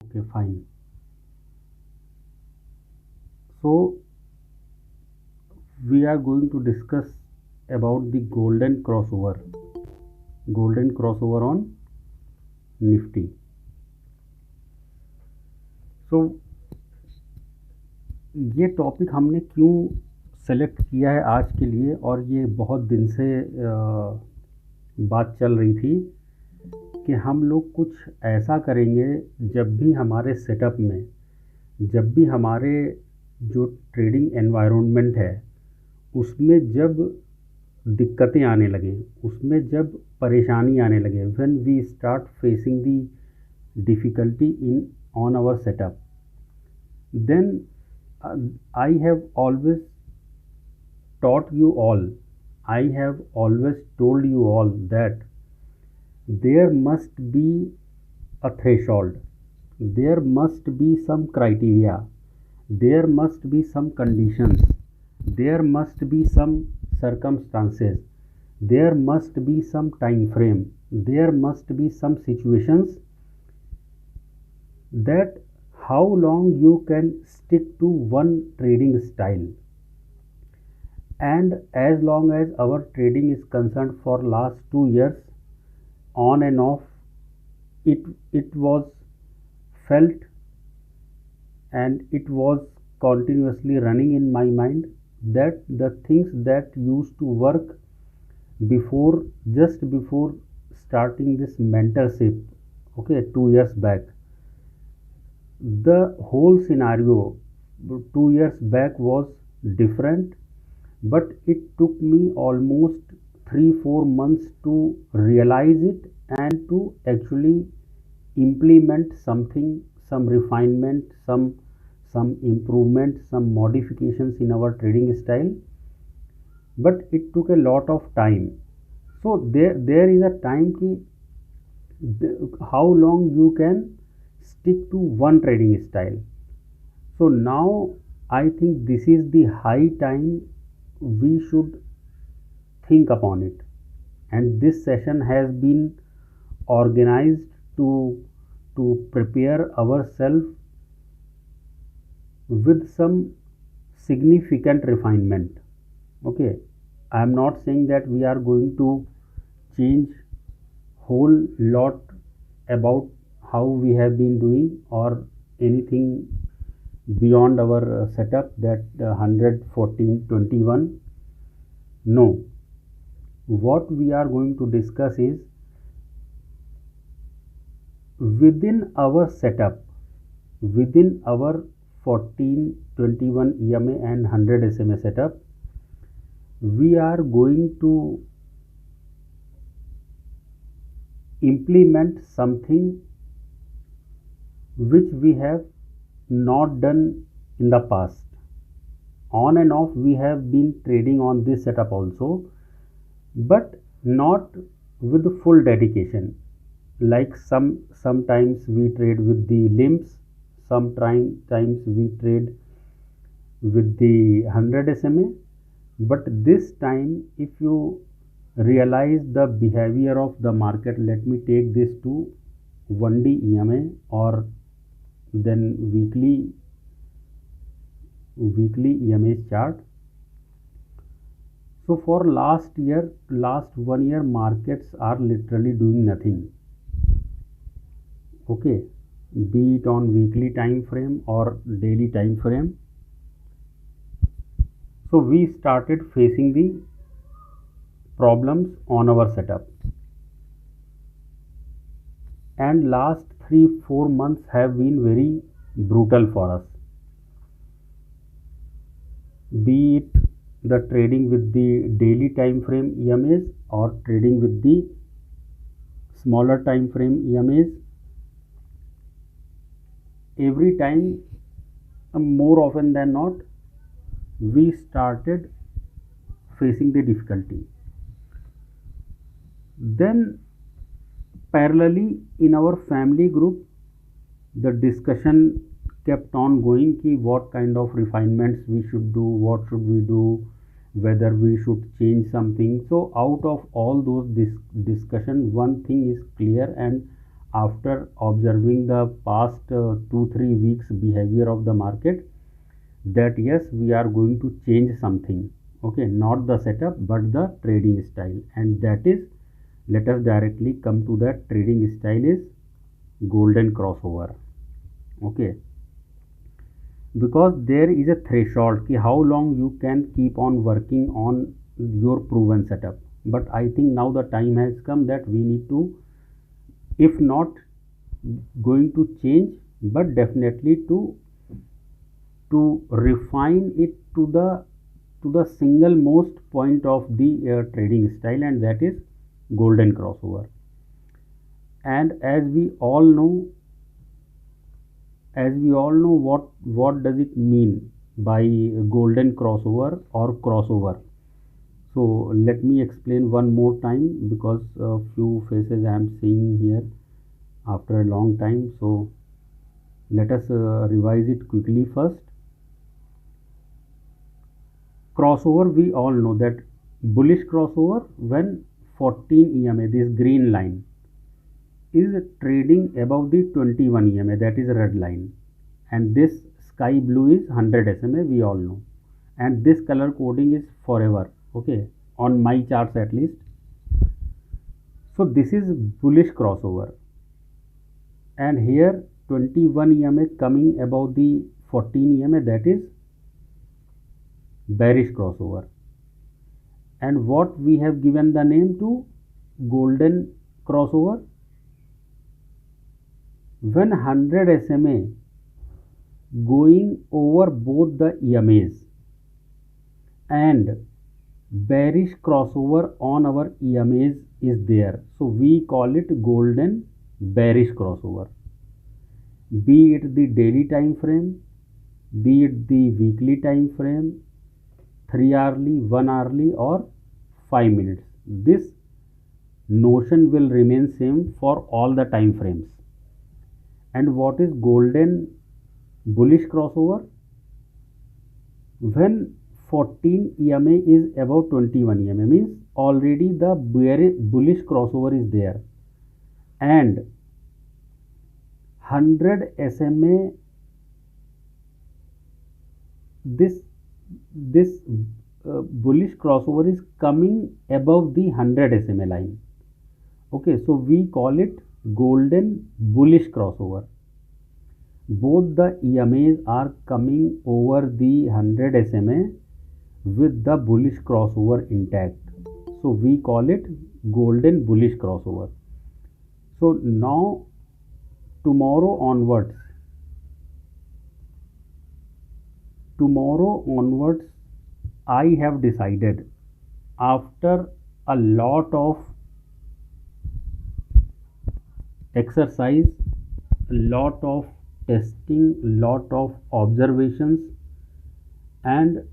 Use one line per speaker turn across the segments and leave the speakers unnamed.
Okay, fine. So we are going to discuss about the golden crossover on Nifty. So ये topic हमने क्यों select किया है आज के लिए, और ये बहुत दिन से बात चल रही थी कि हम लोग कुछ ऐसा करेंगे जब भी हमारे सेटअप में, जब भी हमारे जो ट्रेडिंग एनवायरनमेंट है उसमें जब दिक्कतें आने लगें, उसमें जब परेशानी आने लगे, when we start facing the difficulty in on our setup, then I have always taught you all, I have always told you all that there must be a threshold, there must be some criteria, there must be some conditions, there must be some circumstances, there must be some time frame, there must be some situations that how long you can stick to one trading style. And as long as our trading is concerned, for last 2 years on and off, it was felt and it was continuously running in my mind that the things that used to work before, just before starting this mentorship, okay, 2 years back, the whole scenario 2 years back was different, but it took me almost 3-4 months to realize it and to actually implement something, some refinement, some improvement, some modifications in our trading style. But it took a lot of time. So there is a time ki how long you can stick to one trading style. So now I think this is the high time we should think upon it, and this session has been organized to prepare ourselves with some significant refinement. Okay, I am not saying that we are going to change whole lot about how we have been doing or anything beyond our setup, that 114.21. No, what we are going to discuss is within our setup, within our 1421 EMA and 100 SMA setup, we are going to implement something which we have not done in the past. On and off we have been trading on this setup also, but not with full dedication. Like sometimes we trade with the limps, sometimes we trade with the 100 SMA. But this time, if you realize the behavior of the market, let me take this to 1D EMA or then weekly EMA chart. So for last 1 year, markets are literally doing nothing. Okay, be it on weekly time frame or daily time frame. So we started facing the problems on our setup, and last 3-4 months have been very brutal for us, be it the trading with the daily time frame EMAs or trading with the smaller time frame EMAs. Every time, more often than not, we started facing the difficulty. Then parallelly in our family group, the discussion kept on going ki what kind of refinements we should do, what should we do, whether we should change something. So out of all those discussion, one thing is clear, and after observing the past 2-3 weeks behavior of the market, that yes, we are going to change something. Okay, not the setup but the trading style, and that is, let us directly come to that trading style is golden crossover. Okay, because there is a threshold ki how long you can keep on working on your proven setup. But I think now the time has come that we need to, if not going to change, but definitely to refine it to the single most point of the trading style, and that is golden crossover. And as we all know what does it mean by golden crossover or crossover. So let me explain one more time, because a few faces I am seeing here after a long time. So let us revise it quickly. First, crossover, we all know that bullish crossover when 14 EMA, this green line, is trading above the 21 EMA, that is red line, and this sky blue is 100 SMA, we all know, and this color coding is forever, okay, on my charts at least. So this is bullish crossover, and here 21 EMA coming above the 14 EMA, that is bearish crossover. And what we have given the name to golden crossover, when 100 SMA going over both the EMAs and bearish crossover on our EMAs is there, so we call it golden bearish crossover. Be it the daily time frame, be it the weekly time frame, 3 hourly, 1 hourly, or 5 minutes, this notion will remain same for all the time frames. And what is golden bullish crossover? When 14 EMA is above 21 EMA, means already the bullish crossover is there, and 100 SMA, this bullish crossover is coming above the 100 SMA line. Okay, so we call it golden bullish crossover. Both the EMAs are coming over the 100 SMA with the bullish crossover intact, so we call it golden bullish crossover. So now tomorrow onwards I have decided, after a lot of exercise, a lot of testing, lot of observations, and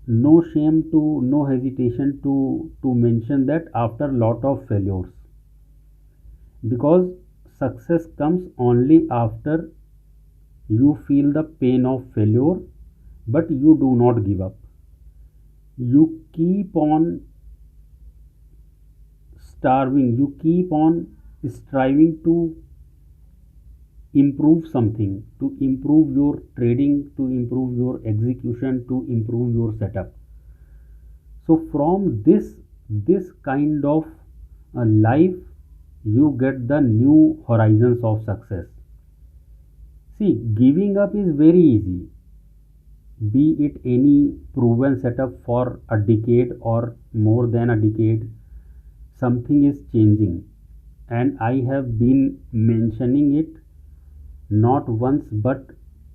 no shame to, no hesitation to mention that after lot of failures, because success comes only after you feel the pain of failure, but you do not give up. You keep on starving, you keep on striving to improve something, to improve your trading, to improve your execution, to improve your setup. So from this kind of life, you get the new horizons of success. See, giving up is very easy, be it any proven setup for a decade or more than a decade. Something is changing, and I have been mentioning it not once but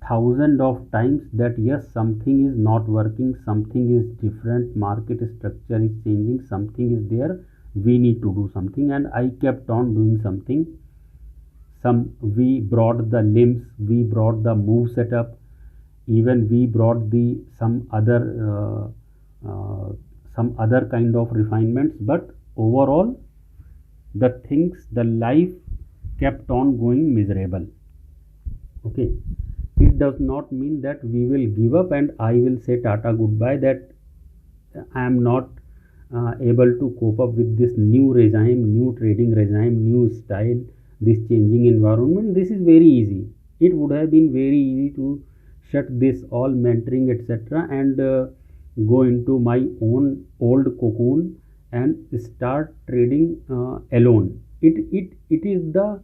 thousand of times, that yes, something is not working, something is different, market structure is changing, something is there, we need to do something. And I kept on doing something. We brought the limbs, we brought the move setup, even we brought the some other kind of refinements, but overall the life kept on going miserable. Okay, it does not mean that we will give up and I will say tata goodbye, that I am not able to cope up with this new regime, new trading regime, new style, this changing environment. This is very easy. It would have been very easy to shut this all mentoring etc and go into my own old cocoon and start trading alone. It is the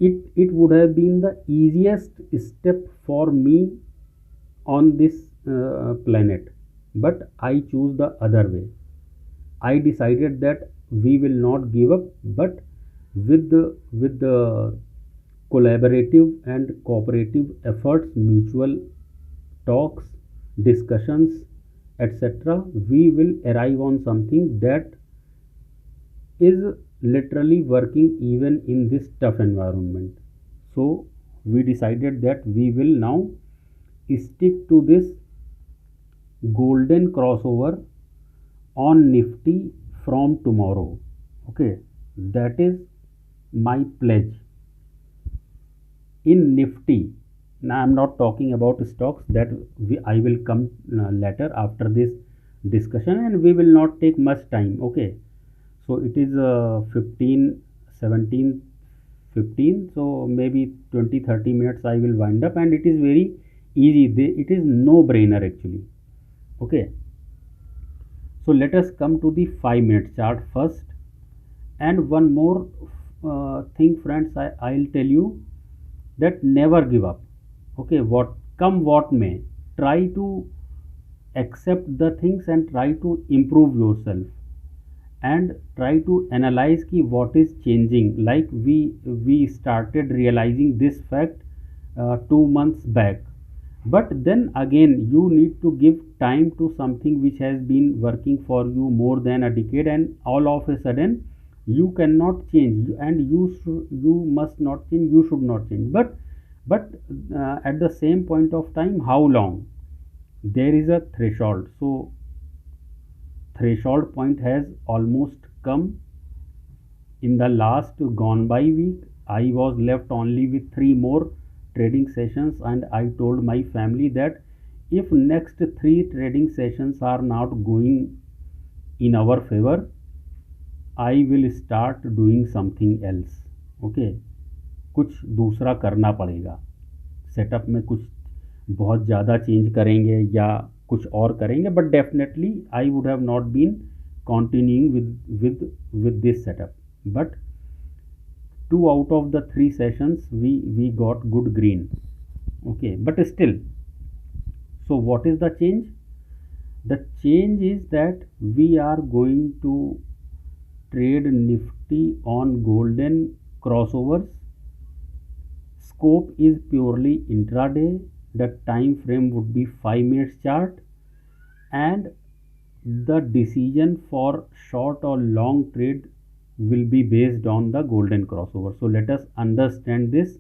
it would have been the easiest step for me on this planet, but I choose the other way. I decided that we will not give up, but with the collaborative and cooperative efforts, mutual talks, discussions, etc., we will arrive on something that is literally working even in this tough environment. So we decided that we will now stick to this golden crossover on Nifty from tomorrow. Okay, that is my pledge in Nifty. Now I'm not talking about stocks that I will come later after this discussion, and we will not take much time. Okay, so it is 15 17 15, so maybe 20-30 minutes I will wind up, and it is very easy. It is no brainer actually. Okay, so let us come to the 5 minute chart first. And one more thing friends, I'll tell you that never give up. Okay, what come what may, try to accept the things and try to improve yourself, and try to analyze ki what is changing. Like we started realizing this fact 2 months back, but then again you need to give time to something which has been working for you more than a decade, and all of a sudden you cannot change, and you must not change, you should not change. But at the same point of time, how long? There is a threshold. So threshold point has almost come. In the last gone by week, I was left only with 3 more trading sessions, and I told my family that if next 3 trading sessions are not going in our favor, I will start doing something else. Okay, कुछ दूसरा करना पड़ेगा, setup में कुछ बहुत ज़्यादा change करेंगे या कुछ और करेंगे, but definitely I would have not been continuing with this setup. But 2 out of the 3 sessions we got good green. Okay, but still, so what is the change? The change is that we are going to trade Nifty on golden crossovers. Scope is purely intraday. The time frame would be 5 minutes chart, and the decision for short or long trade will be based on the golden crossover. So let us understand this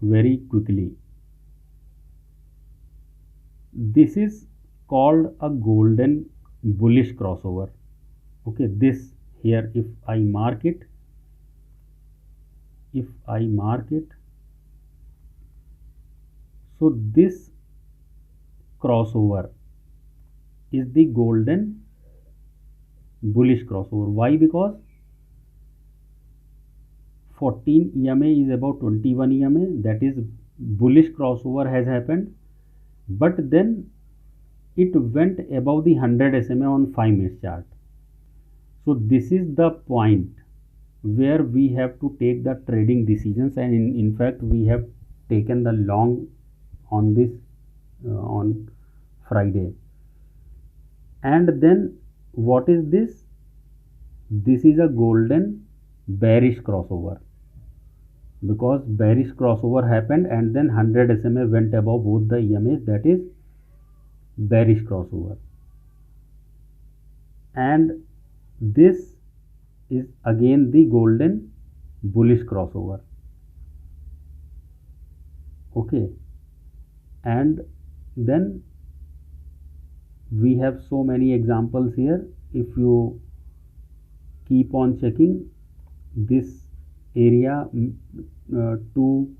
very quickly. This is called a golden bullish crossover. Okay, this here, if I mark it, so this crossover is the golden bullish crossover. Why? Because 14 EMA is about 21 EMA, that is bullish crossover has happened, but then it went above the 100 SMA on 5 minutes chart. So this is the point where we have to take the trading decisions, and in fact we have taken the long on this on Friday. And then what is this? This is a golden bearish crossover, because bearish crossover happened and then 100 SMA went above both the EMAs, that is bearish crossover. And this is again the golden bullish crossover. Okay, and then we have so many examples here. If you keep on checking this area, 2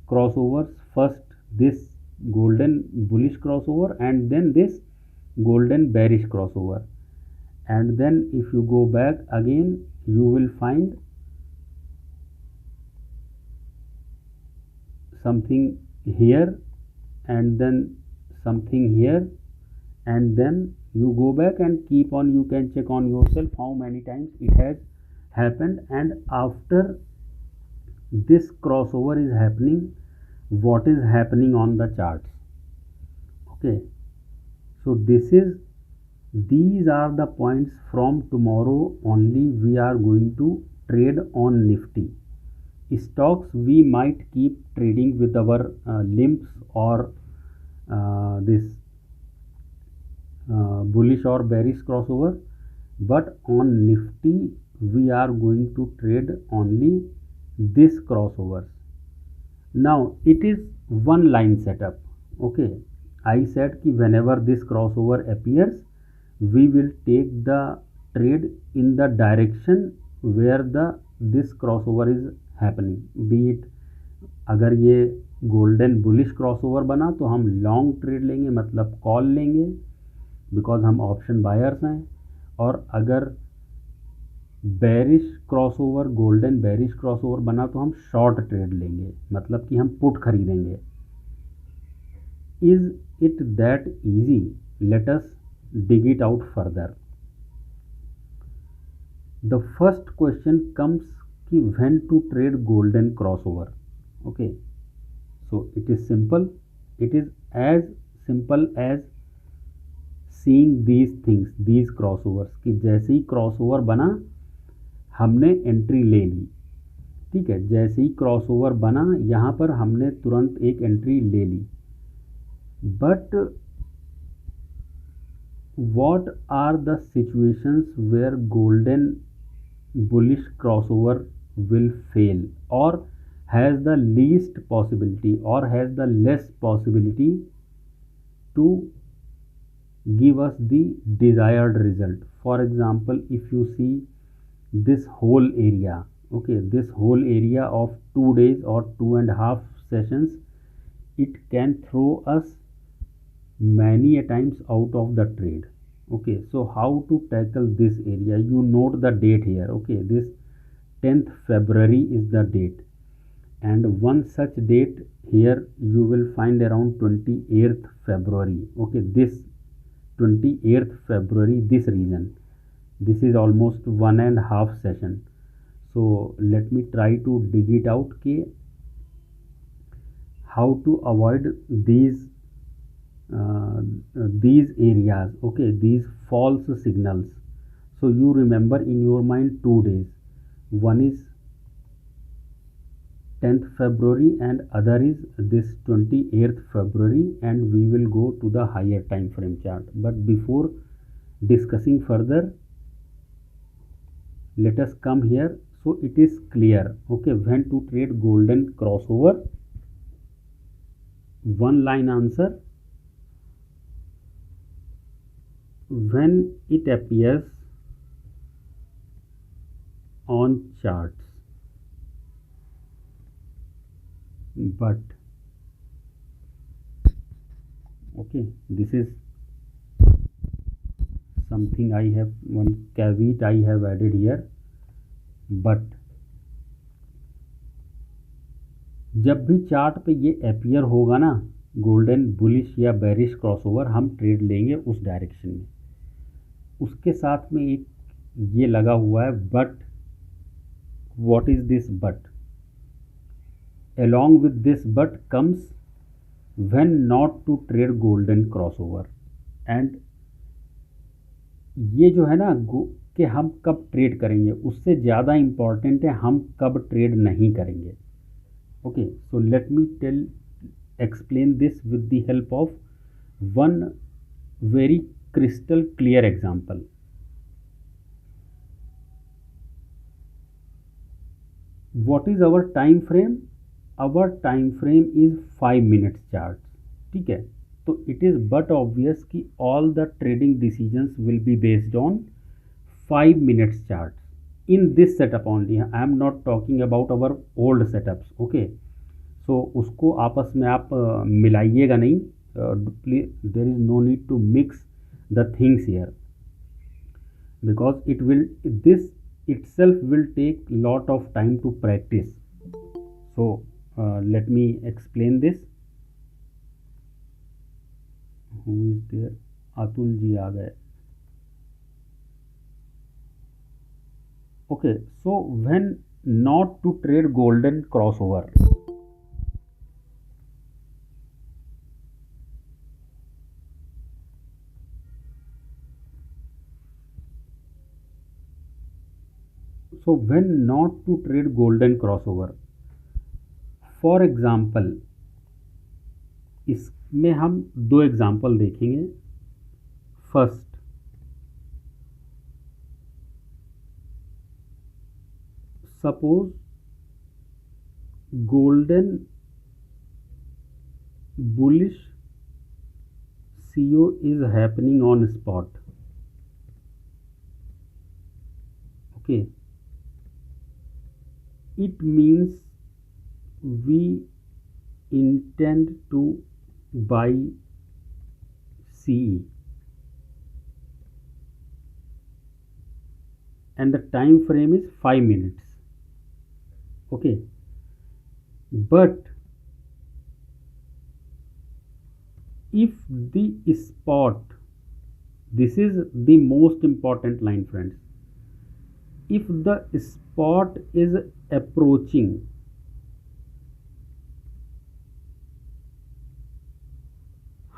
crossovers, first this golden bullish crossover and then this golden bearish crossover, and then if you go back again, you will find something here and then something here, and then you go back and keep on, you can check on yourself how many times it has happened, and after this crossover is happening, what is happening on the charts. Okay, so these are the points. From tomorrow only we are going to trade on Nifty. Stocks we might keep trading with our limps or this bullish or bearish crossover, but on Nifty we are going to trade only this crossovers. Now it is one line setup. Okay, I said ki whenever this crossover appears, we will take the trade in the direction where this crossover is happening. Be it अगर ये golden bullish crossover बना तो हम long trade लेंगे, मतलब call लेंगे, because हम option buyers हैं, और अगर bearish crossover, golden bearish crossover बना तो हम शॉर्ट ट्रेड लेंगे, मतलब कि हम पुट खरीदेंगे. Is it that easy? Let us dig it out further. The first question comes कि when to trade golden crossover. Okay, so it is simple. It is as simple as seeing these things, these crossovers, कि जैसे ही crossover बना हमने entry ले ली. ठीक है, जैसे ही crossover बना यहाँ पर हमने तुरंत एक एंट्री ले ली. But what are the situations where golden bullish crossover will fail, or has the least possibility, or has the less possibility to give us the desired result? For example, if you see this whole area, okay, this whole area of 2 days or 2.5 sessions, it can throw us many a times out of the trade. Okay, so how to tackle this area? You note the date here. Okay, this 10th February is the date, and one such date here you will find around 28th February. Okay, this 28th February, this region, this is almost 1.5 session. So let me try to dig it out कि how to avoid these areas. Okay, these false signals. So you remember in your mind 2 days, one is 10th February and other is this 28th February, and we will go to the higher time frame chart. But before discussing further, let us come here so it is clear. Okay, when to trade golden crossover? One line answer: when it appears on charts, but okay, this is something I have, one caveat I have added here. but जब भी chart पे ये appear होगा ना golden bullish या bearish crossover, हम trade लेंगे उस डायरेक्शन में. उसके साथ में एक ये लगा हुआ है but. What is this but? along with this but comes when not to trade golden crossover. and ये जो है ना कि हम कब ट्रेड करेंगे, उससे ज़्यादा इम्पॉर्टेंट है हम कब ट्रेड नहीं करेंगे. Okay, so let me explain this with the help of one very crystal clear example. What is our time frame? Our time frame is 5 minutes chart. ठीक है, तो it is but obvious कि all the trading decisions will be based on 5 minutes charts in this setup only. I am not talking about our old setups. Okay, so उसको आपस में आप मिलाइएगा नहीं. There is no need to mix the things here, because this itself will take lot of time to practice. So Let me explain this. Who is there? Atul ji आ गए. Okay, so when not to trade golden crossover. So when not to trade golden crossover. For example, इसमें हम दो example देखेंगे. First, suppose golden bullish CO is happening on spot. Okay, it means we intend to buy CE and the time frame is 5 minutes. Okay, but if the spot, this is the most important line, friends, if the spot is approaching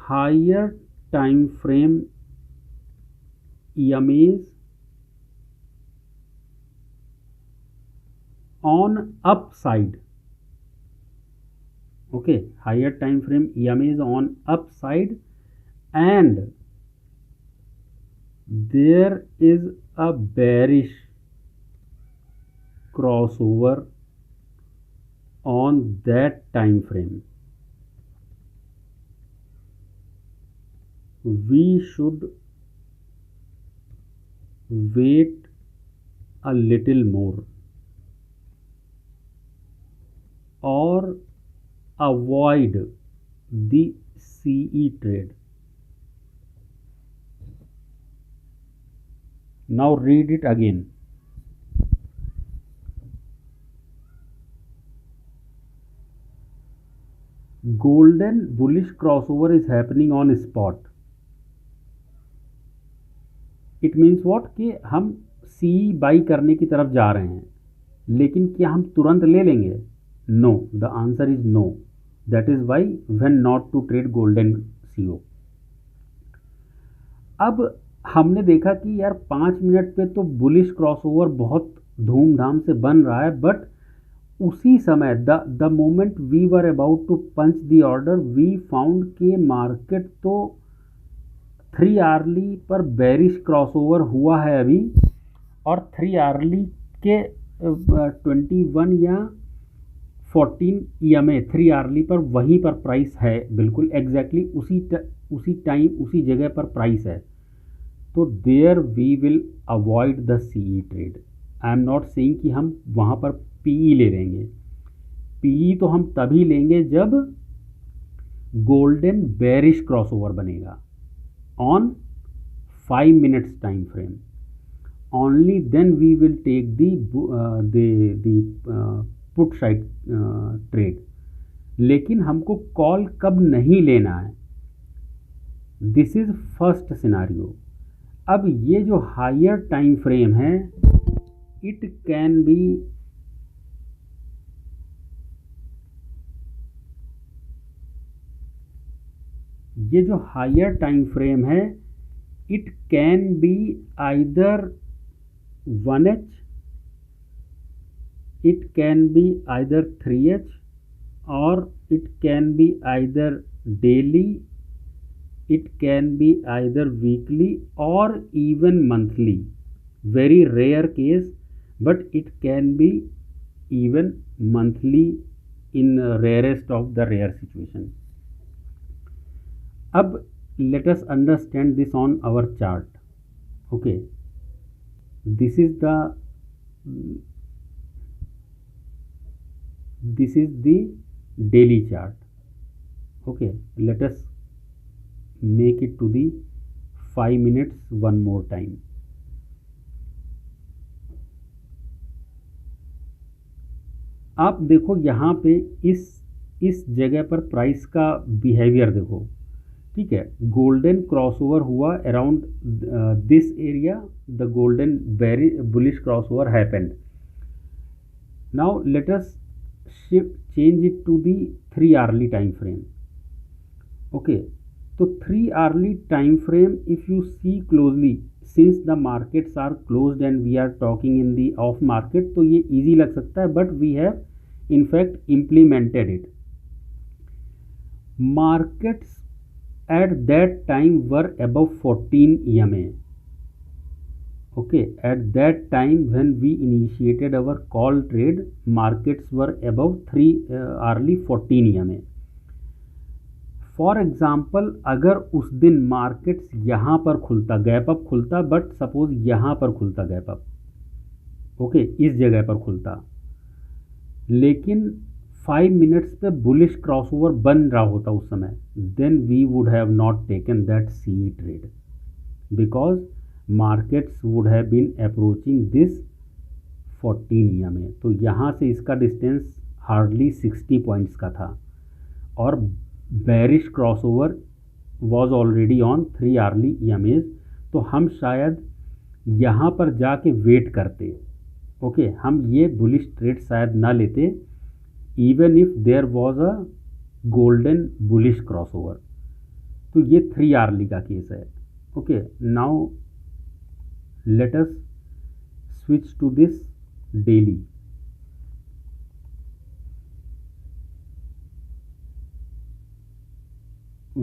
higher time frame EMAs on upside. Okay, higher time frame EMAs on upside, and there is a bearish crossover on that time frame, we should wait a little more or avoid the CE trade. Now read it again. Golden bullish crossover is happening on spot. It means what कि हम CE by करने की तरफ जा रहे हैं, लेकिन क्या हम तुरंत ले लेंगे? No, the answer is no. That is why when not to trade golden CO. अब हमने देखा कि यार 5 मिनट पे तो बुलिश क्रॉसओवर बहुत धूमधाम से बन रहा है, बट उसी समय the moment we were about to punch the order we found के मार्केट तो 3 आवर्ली पर बेरिश क्रॉसओवर हुआ है अभी, और 3 आवर्ली के 21 या 14 EMA 3 आवर्ली पर वहीं पर प्राइस है, बिल्कुल एग्जैक्टली उसी टाइम उसी जगह पर प्राइस है. तो there we will avoid the CE trade. I am not saying कि हम वहाँ पर PE ले लेंगे. PE तो हम तभी लेंगे जब गोल्डन बेरिश क्रॉसओवर बनेगा on 5 minutes time frame. Only then we will take the put side trade. लेकिन हमको कॉल कब नहीं लेना है, दिस इज फर्स्ट सिनारियो. अब ये जो हायर टाइम फ्रेम है, इट कैन बी ये जो हायर टाइम फ्रेम है, it can be either 1H, it can be either 3H, or it can be either daily, it can be either weekly or even monthly. Very rare case, but it can be even monthly in rarest of the rare situation. अब let us understand this on our chart. Okay, this is the daily chart. Okay, let us make it to the 5 minutes one more time. आप देखो यहाँ पे इस जगह पर price का behaviour देखो, ठीक है। गोल्डन क्रॉसओवर हुआ around this area, the golden very bullish crossover happened. Now let us change it to the 3 hourly time frame. Okay, तो 3 hourly time frame if you see closely, since the markets are closed and we are talking in the off market, तो ये easy लग सकता है, but we have in fact implemented it. Markets at that time were above 14 EMA. Okay, at that time when we initiated our call trade, markets were above 3 hourly 14 EMA. For example, अगर उस दिन markets यहाँ पर खुलता, gap up खुलता, but suppose यहाँ पर खुलता गैप अप, ओके, इस जगह पर खुलता, लेकिन 5 मिनट्स पे बुलिश क्रॉसओवर बन रहा होता उस समय, then we would have not taken that C trade because markets would have been approaching this 14 EMA। तो यहाँ से इसका डिस्टेंस हार्डली 60 पॉइंट्स का था और bearish crossover was already on 3 hourly EMAs। तो हम शायद यहाँ पर जाके वेट करते, ओके, हम ये बुलिश ट्रेड शायद ना लेते, even if there was a golden bullish crossover. तो ये 3 hourly का केस है। Okay, now let us switch to this daily.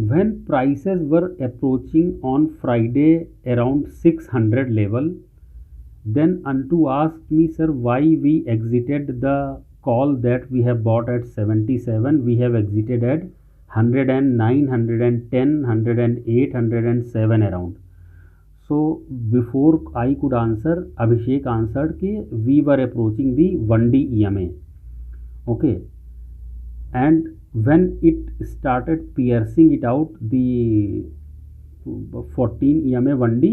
When prices were approaching on Friday around 600 level, then Antu asked me, sir, why we exited the call that we have bought at 77, we have exited at 109, 110, 108, 107 around. So before I could answer, Abhishek answered कि we were approaching the 1D EMA, okay, and when it started piercing it out the 14 EMA 1D,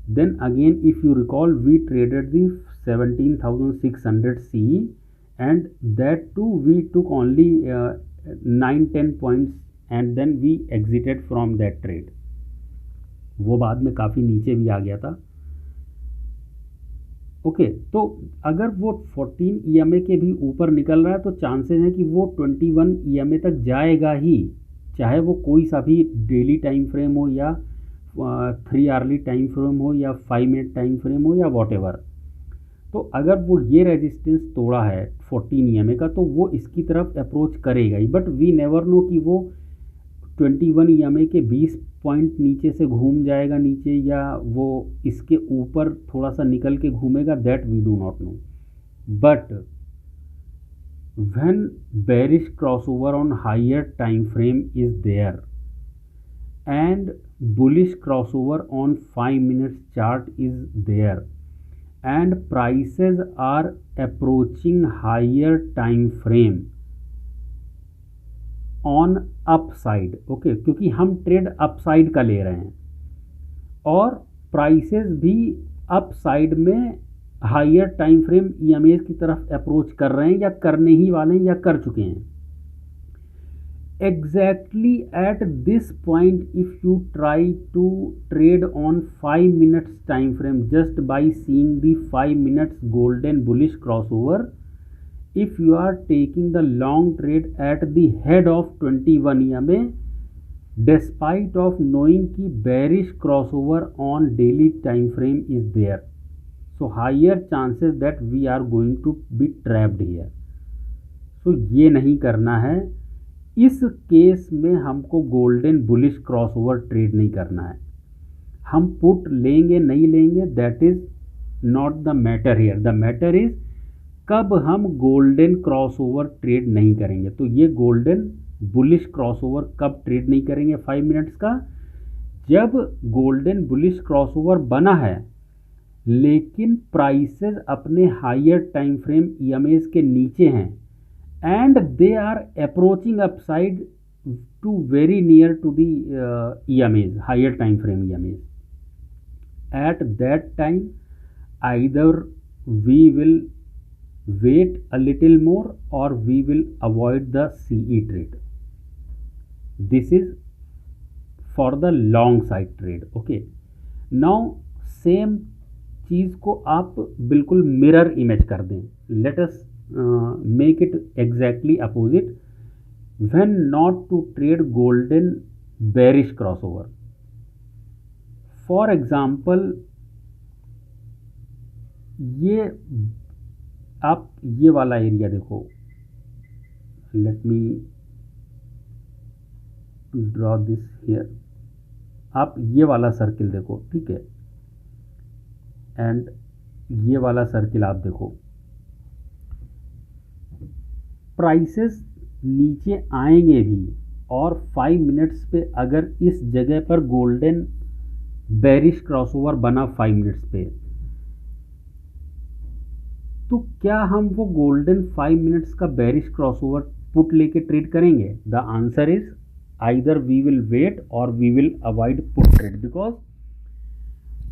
then again if you recall we traded the 17,600 CE and that too we took only 9-10 points and then we exited from that trade। वो बाद में काफ़ी नीचे भी आ गया था। Okay, तो अगर वो 14 EMA के भी ऊपर निकल रहा है तो चांसेस हैं कि वो 21 EMA तक जाएगा ही, चाहे वो कोई सा भी डेली टाइम फ्रेम हो या 3 hourly टाइम फ्रेम हो या 5 मिनट टाइम फ्रेम हो या वॉटेवर। तो अगर वो ये रेजिस्टेंस तोड़ा है 14 EMA का तो वो इसकी तरफ अप्रोच करेगा ही, बट वी नेवर नो कि वो 21 EMA के 20 पॉइंट नीचे से घूम जाएगा नीचे या वो इसके ऊपर थोड़ा सा निकल के घूमेगा, that we do not know. But when bearish crossover on higher time frame is there and bullish crossover on 5 minutes chart is there and prices are approaching higher time frame on upside, okay, क्योंकि हम trade upside का ले रहे हैं और prices भी upside में higher time frame EMAs की तरफ अप्रोच कर रहे हैं या करने ही वाले हैं या कर चुके हैं। Exactly at this point if you try to trade on 5 minutes time frame just by seeing the 5 minutes golden bullish crossover, if you are taking the long trade at the head of 21 EMA despite of knowing कि bearish crossover on daily time frame is there, so higher chances that we are going to be trapped here। so ये नहीं करना है, इस case में हमको golden bullish crossover trade नहीं करना है। हम पुट लेंगे नहीं लेंगे that is not the matter here, the matter is कब हम गोल्डन क्रॉसओवर ट्रेड नहीं करेंगे। तो ये गोल्डन बुलिश क्रॉसओवर कब ट्रेड नहीं करेंगे 5 मिनट्स का, जब गोल्डन बुलिश क्रॉसओवर बना है लेकिन प्राइसेस अपने हायर टाइम फ्रेम EMAs के नीचे हैं and they are approaching upside to very near to the EMAs, higher time frame EMAs। At that time either we will wait a little more or we will avoid the CE trade. This is for the long side trade. Okay, now same चीज़ को आप बिल्कुल mirror image कर दें. Let us make it exactly opposite. When not to trade golden bearish crossover. For example, ये आप ये वाला एरिया देखो. Let me draw this here. आप ये वाला सर्किल देखो, ठीक है, एंड ये वाला सर्किल आप देखो. प्राइसेस नीचे आएंगे भी और 5 मिनट्स पे अगर इस जगह पर गोल्डन बेरिश क्रॉसओवर बना 5 मिनट्स पे, तो क्या हम वो गोल्डन 5 मिनट्स का बेरिश क्रॉसओवर पुट लेके ट्रेड करेंगे? The answer is either we will wait और we will avoid put trade, because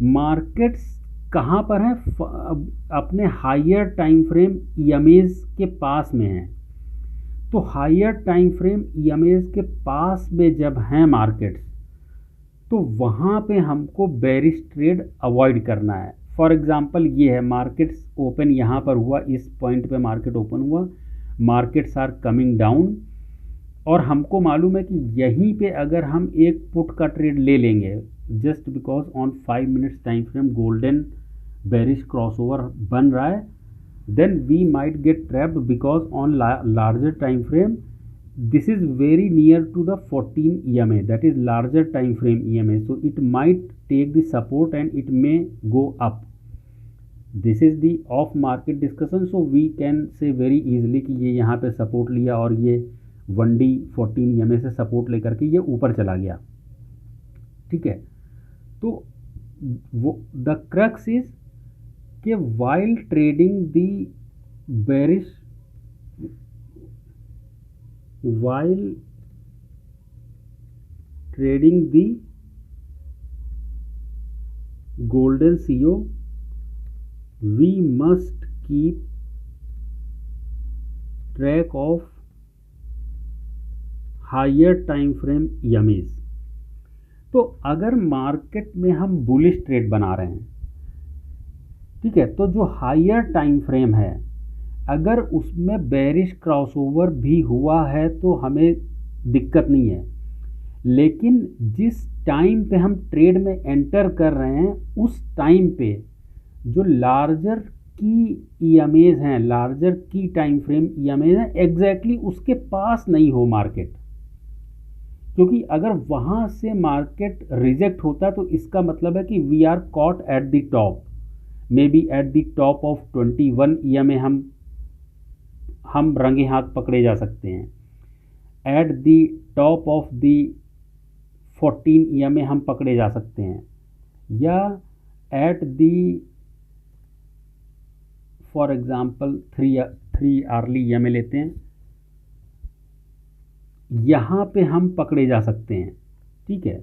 markets कहाँ पर है? अपने हायर टाइम फ्रेम ईएमएज के पास में है. तो हायर टाइम फ्रेम ईएमएज के पास में जब हैं मार्केट्स, तो वहाँ पे हमको बेरिश ट्रेड अवॉइड करना है. फॉर एग्जांपल, ये है मार्केट्स ओपन यहाँ पर हुआ, इस पॉइंट पे मार्केट ओपन हुआ, मार्केट्स आर कमिंग डाउन, और हमको मालूम है कि यहीं पे अगर हम एक पुट का ट्रेड ले लेंगे just because on 5 minutes time frame golden bearish crossover बन रहा है, then we might get trapped because on larger time frame this is very near to the 14 EMA, that is larger time frame EMA, so it might take the support and it may go up. This is the off market discussion, so we can say very easily कि ये यहाँ पे support लिया और ये 1D 14 EMA से support लेकर के ये ऊपर चला गया, ठीक है. तो वो द क्रक्स इज कि while trading the bearish, while trading the golden CO, we must keep track of higher time frame EMAs. तो अगर मार्केट में हम बुलिश ट्रेड बना रहे हैं, ठीक है, तो जो हायर टाइम फ्रेम है अगर उसमें बेरिश क्रॉसओवर भी हुआ है तो हमें दिक्कत नहीं है. लेकिन जिस टाइम पे हम ट्रेड में एंटर कर रहे हैं उस टाइम पे जो लार्जर की ईएमएज हैं, लार्जर की टाइम फ्रेम ईएमएज हैं, एग्जैक्टली उसके पास नहीं हो मार्केट. क्योंकि अगर वहाँ से मार्केट रिजेक्ट होता तो इसका मतलब है कि we are caught at the top, maybe at the top of 21 EMA हम रंगे हाथ पकड़े जा सकते हैं. At the top of the 14 EMA हम पकड़े जा सकते हैं, या at the for example 3 hourly EMA लेते हैं, यहाँ पे हम पकड़े जा सकते हैं, ठीक है.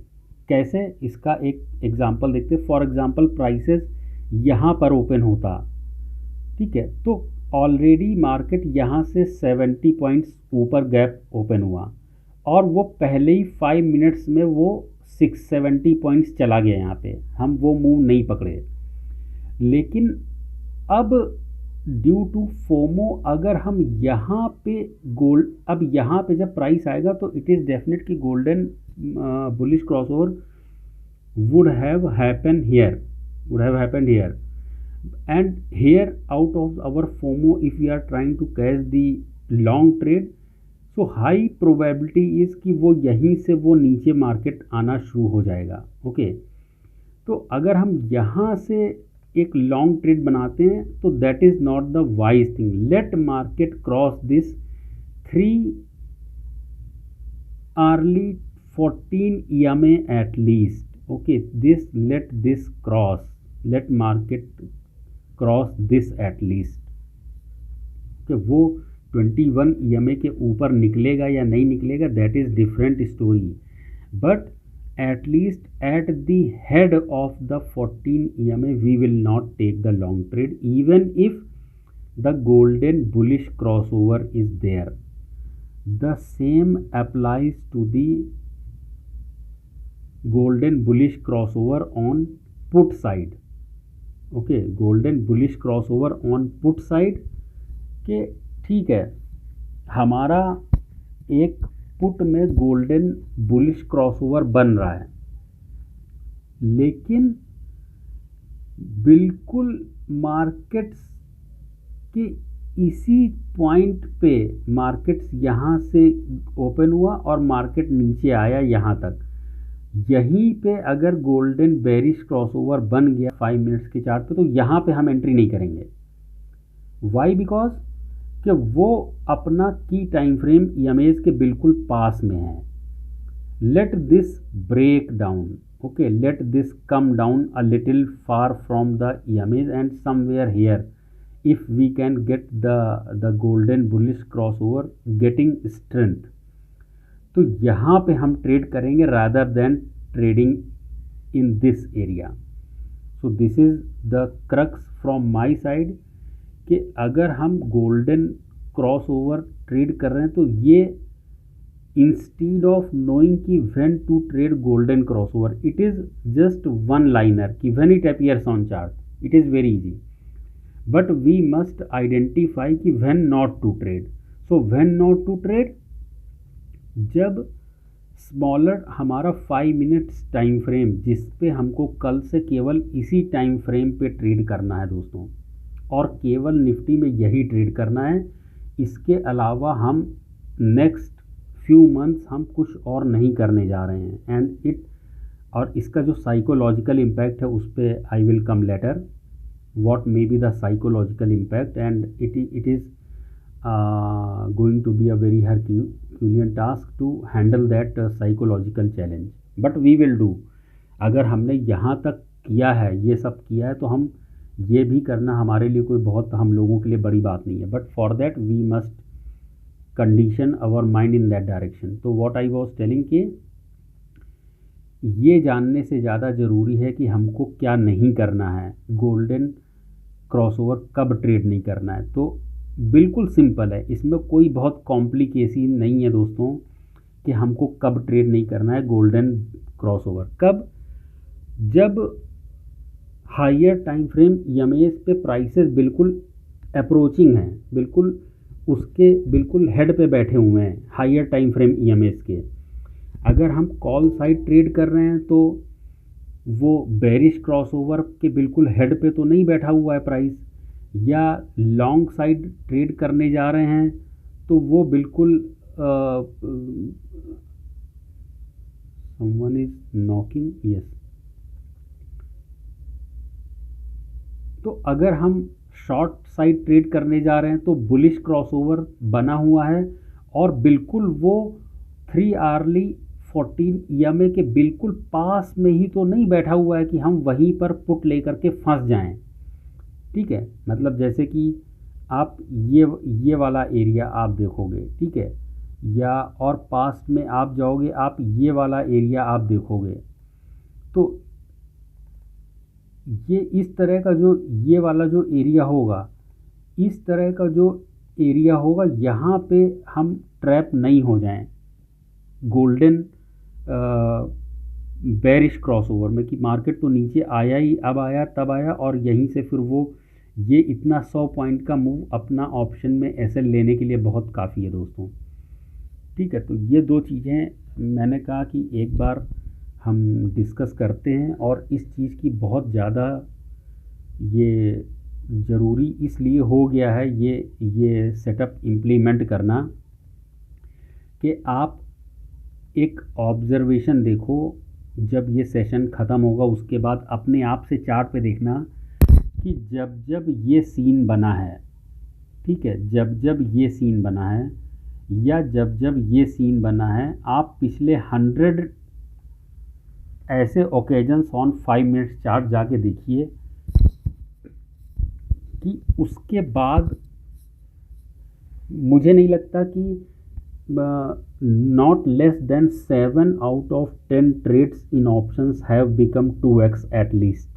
कैसे? इसका एक एग्जांपल देखते हैं. फॉर एग्जांपल, प्राइसेस यहाँ पर ओपन होता, ठीक है, तो ऑलरेडी मार्केट यहाँ से 70 पॉइंट्स ऊपर गैप ओपन हुआ और वो पहले ही 5 मिनट्स में वो 670 पॉइंट्स चला गया. यहाँ पे हम वो मूव नहीं पकड़े. लेकिन अब ड्यू टू फोमो अगर हम यहाँ पे अब यहाँ पे जब प्राइस आएगा तो इट इज़ डेफिनेट कि golden bullish crossover would have happened here, and here out of our FOMO, if we are trying to catch the long trade, so high probability is कि वो यहीं से वो नीचे मार्केट आना शुरू हो जाएगा. ओके, तो अगर हम यहाँ से एक लॉन्ग ट्रेड बनाते हैं तो that is not the wise thing. Let market cross this 3 hourly 14 EMA at least. Okay, let market cross this at least. Okay, वो 21 EMA के ऊपर निकलेगा या नहीं निकलेगा, that is different story, but at least at the head of the 14 EMA we will not take the long trade, even if the golden bullish crossover is there. The same applies to the golden bullish crossover on put side. Okay, golden bullish crossover on put side के ठीक है, हमारा एक put में golden bullish crossover बन रहा है, लेकिन बिल्कुल मार्केट्स के इसी पॉइंट पे मार्केट्स यहाँ से ओपन हुआ और मार्केट नीचे आया यहाँ तक, यहीं पे अगर गोल्डन बेरिश क्रॉसओवर बन गया 5 मिनट्स के चार्ट पे, तो यहाँ पे हम एंट्री नहीं करेंगे। वाई? बिकॉज कि वो अपना की टाइम फ्रेम ईएमएस के बिल्कुल पास में है। Let this break down, okay, let this come down a little far from the EMAs and somewhere here if we can get the golden bullish crossover getting strength, तो यहाँ पे हम trade करेंगे rather than trading in this area. So this is the crux from my side कि अगर हम golden crossover trade कर रहे हैं तो ये instead of knowing कि when to trade golden crossover, it is just one liner कि when it appears on chart, it is very easy. But we must identify कि when not to trade. So when not to trade, जब smaller हमारा 5 minutes time frame, जिस पे हमको कल से केवल इसी टाइम फ्रेम पे ट्रेड करना है दोस्तों, और केवल निफ्टी में यही ट्रेड करना है, इसके अलावा हम नेक्स्ट फ्यू मंथ्स हम कुछ और नहीं करने जा रहे हैं। एंड और इसका जो साइकोलॉजिकल इम्पैक्ट है उस पर I will come later, what may be the psychological impact, and it is going to be a very herculean task to handle that psychological challenge, but we will do. अगर हमने यहाँ तक किया है, ये सब किया है, तो हम ये भी करना हमारे लिए कोई बहुत हम लोगों के लिए बड़ी बात नहीं है, but for that we must condition our mind in that direction. तो व्हाट आई वाज टेलिंग कि ये जानने से ज़्यादा ज़रूरी है कि हमको क्या नहीं करना है, गोल्डन क्रॉसओवर कब ट्रेड नहीं करना है। तो बिल्कुल सिंपल है, इसमें कोई बहुत कॉम्प्लिकेशन नहीं है दोस्तों कि हमको कब ट्रेड नहीं करना है गोल्डन क्रॉसओवर। कब? जब हायर टाइम फ्रेम ईएमएस पे प्राइसेस बिल्कुल अप्रोचिंग हैं, बिल्कुल उसके बिल्कुल हेड पे बैठे हुए हैं हायर टाइम फ्रेम ईएमएस के। अगर हम कॉल साइड ट्रेड कर रहे हैं तो वो बेरिश क्रॉसओवर के बिल्कुल हेड पे तो नहीं बैठा हुआ है प्राइस, या लॉन्ग साइड ट्रेड करने जा रहे हैं तो वो बिल्कुल समवन इज नॉकिंग, यस। तो अगर हम शॉर्ट साइड ट्रेड करने जा रहे हैं तो बुलिश क्रॉसओवर बना हुआ है और बिल्कुल वो 3 आवर्ली 14 ईएमए के बिल्कुल पास में ही तो नहीं बैठा हुआ है कि हम वहीं पर पुट लेकर के फंस जाएं। ठीक है, मतलब जैसे कि आप ये वाला एरिया आप देखोगे, ठीक है, या और पास्ट में आप जाओगे, आप ये वाला एरिया आप देखोगे, तो ये इस तरह का जो ये वाला जो एरिया होगा, इस तरह का जो एरिया होगा, यहाँ पे हम ट्रैप नहीं हो जाएं गोल्डन बेरिश क्रॉसओवर में कि मार्केट तो नीचे आया ही, अब आया तब आया, और यहीं से फिर वो ये इतना 100 पॉइंट का मूव अपना ऑप्शन में ऐसे लेने के लिए बहुत काफ़ी है दोस्तों। ठीक है, तो ये दो चीज़ें मैंने कहा कि एक बार हम डिस्कस करते हैं, और इस चीज़ की बहुत ज़्यादा ये ज़रूरी इसलिए हो गया है ये सेटअप इम्प्लीमेंट करना कि आप एक ऑब्ज़र्वेशन देखो, जब ये सेशन ख़त्म होगा उसके बाद अपने आप से चार्ट पे देखना कि जब जब ये सीन बना है, ठीक है, जब जब ये सीन बना है या जब जब ये सीन बना है, आप पिछले 100 ऐसे ओकेजन्स ऑन 5 मिनट्स चार्ट जाके देखिए कि उसके बाद मुझे नहीं लगता कि not less than 7 out of 10 trades in options have become 2x at least.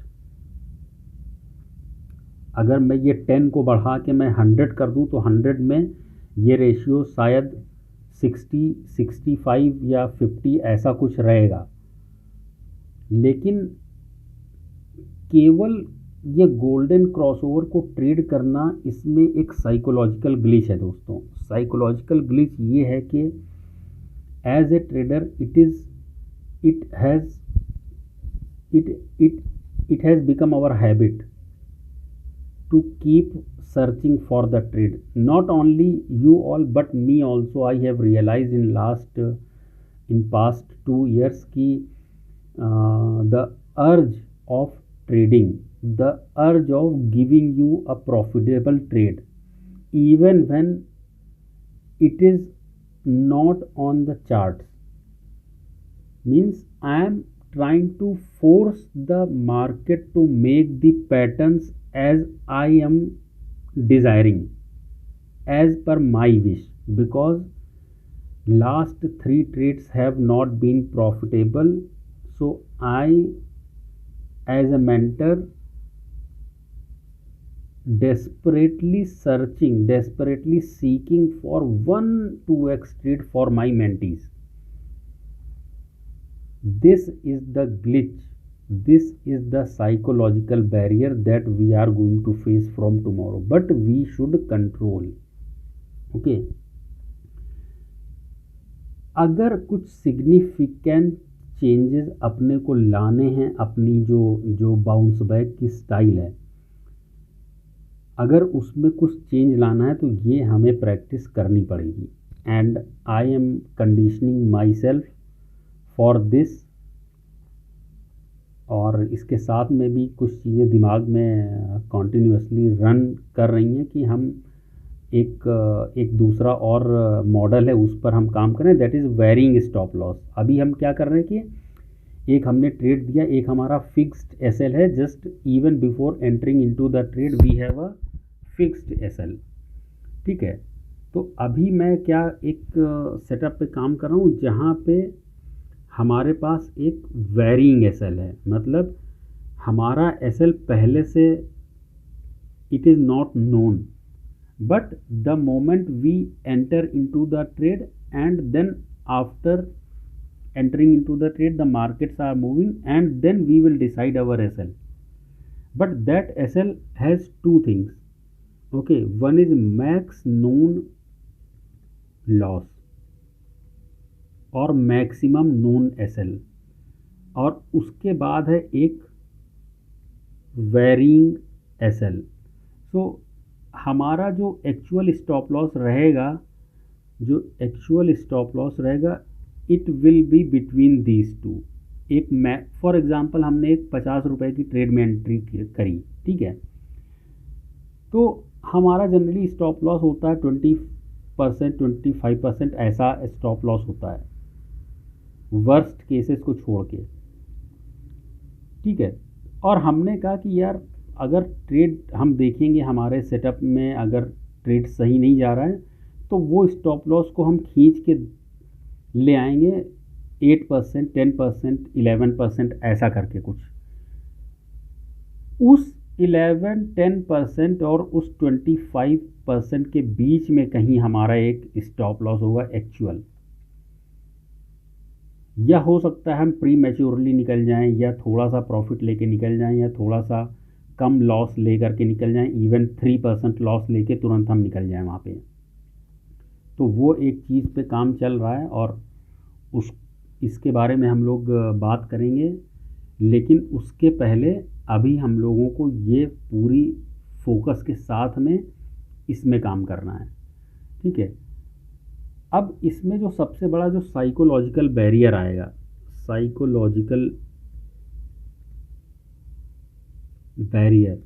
अगर मैं ये 10 को बढ़ा के मैं 100 कर दूं तो 100 में ये रेशियो शायद 60, 65 या 50 ऐसा कुछ रहेगा। लेकिन केवल ये गोल्डन क्रॉसओवर को ट्रेड करना, इसमें एक साइकोलॉजिकल ग्लिच है दोस्तों। साइकोलॉजिकल ग्लिच ये है कि as a trader it has it has become our habit to keep searching for the trade. Not only you all but me also, I have realized in past 2 years कि the urge of trading, the urge of giving you a profitable trade even when it is not on the charts, means I am trying to force the market to make the patterns as I am desiring, as per my wish, because last 3 trades have not been profitable. So I, as a mentor, desperately seeking for 1-2x trade for my mentees. This is the glitch, this is the psychological barrier that we are going to face from tomorrow, but we should control. Okay, अगर कुछ significant changes अपने को लाने हैं, अपनी जो bounce back की style है, अगर उसमें कुछ चेंज लाना है तो ये हमें प्रैक्टिस करनी पड़ेगी। And I am conditioning my self for this. और इसके साथ में भी कुछ चीज़ें दिमाग में कॉन्टीन्यूसली रन कर रही हैं कि हम एक दूसरा और मॉडल है उस पर हम काम करें, that is varying stop loss. अभी हम क्या कर रहे हैं कि एक हमने ट्रेड दिया, एक हमारा फिक्स्ड एसएल है, just even before entering into the trade we have a fixed SL. ठीक है, तो अभी मैं क्या एक सेटअप पे काम कर रहा हूँ जहाँ पे हमारे पास एक वेरिंग एसएल है, मतलब हमारा एसएल पहले से it is not known, but the moment we enter into the trade and then after entering into the trade the markets are moving and then we will decide our SL. But that SL has two things. Okay, one is max known loss और maximum known SL, और उसके बाद है एक varying SL। सो हमारा जो actual stop loss रहेगा it will be between these two. एक फॉर एग्जांपल हमने एक 50 रुपए की ट्रेड में एंट्री करी, ठीक है, तो हमारा जनरली स्टॉप लॉस होता है 20%, 25%, ऐसा स्टॉप लॉस होता है वर्स्ट केसेस को छोड़ के। ठीक है, और हमने कहा कि यार अगर ट्रेड हम देखेंगे हमारे सेटअप में अगर ट्रेड सही नहीं जा रहा है तो वो स्टॉप लॉस को हम खींच के ले आएंगे 8%, 10%, 11% ऐसा करके कुछ। उस 11-10% और उस 25% के बीच में कहीं हमारा एक स्टॉप लॉस होगा एक्चुअल, या हो सकता है हम प्री मैच्योरली निकल जाएं, या थोड़ा सा प्रॉफिट लेके निकल जाएं, या थोड़ा सा कम लॉस ले करके निकल जाएं, इवन 3% लॉस लेके तुरंत हम निकल जाएं वहाँ पे। तो वो एक चीज़ पे काम चल रहा है और इसके बारे में हम लोग बात करेंगे, लेकिन उसके पहले अभी हम लोगों को ये पूरी फोकस के साथ में इसमें काम करना है। ठीक है, अब इसमें जो सबसे बड़ा जो साइकोलॉजिकल बैरियर आएगा, psychological barrier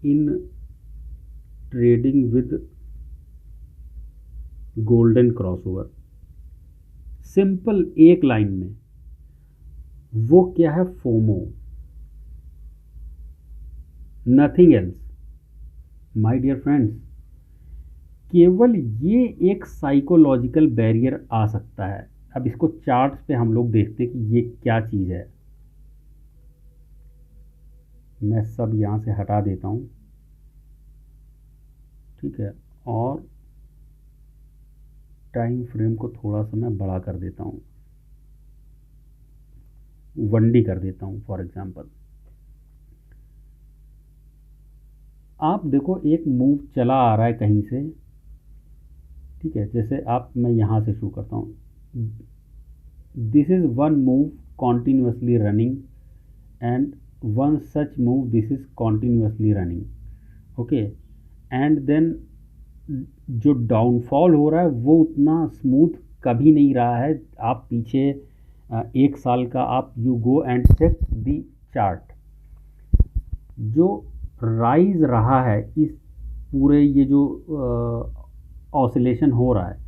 in trading with golden crossover, simple एक लाइन में, वो क्या है? FOMO, nothing else. My dear friends, केवल ये एक साइकोलॉजिकल बैरियर आ सकता है। अब इसको चार्ट्स पे हम लोग देखते हैं कि ये क्या चीज़ है। मैं सब यहाँ से हटा देता हूँ, ठीक है, और टाइम फ्रेम को थोड़ा सा मैं बड़ा कर देता हूँ, 1D कर देता हूँ फॉर एग्जांपल। आप देखो एक मूव चला आ रहा है कहीं से, ठीक है, जैसे आप, मैं यहाँ से शुरू करता हूँ, this is one move continuously running and one such move this is continuously running, okay, and then जो डाउनफॉल हो रहा है वो उतना स्मूथ कभी नहीं रहा है। आप पीछे 1 साल का आप you go and check the chart, जो राइज रहा है इस पूरे ये जो ऑसिलेशन हो रहा है,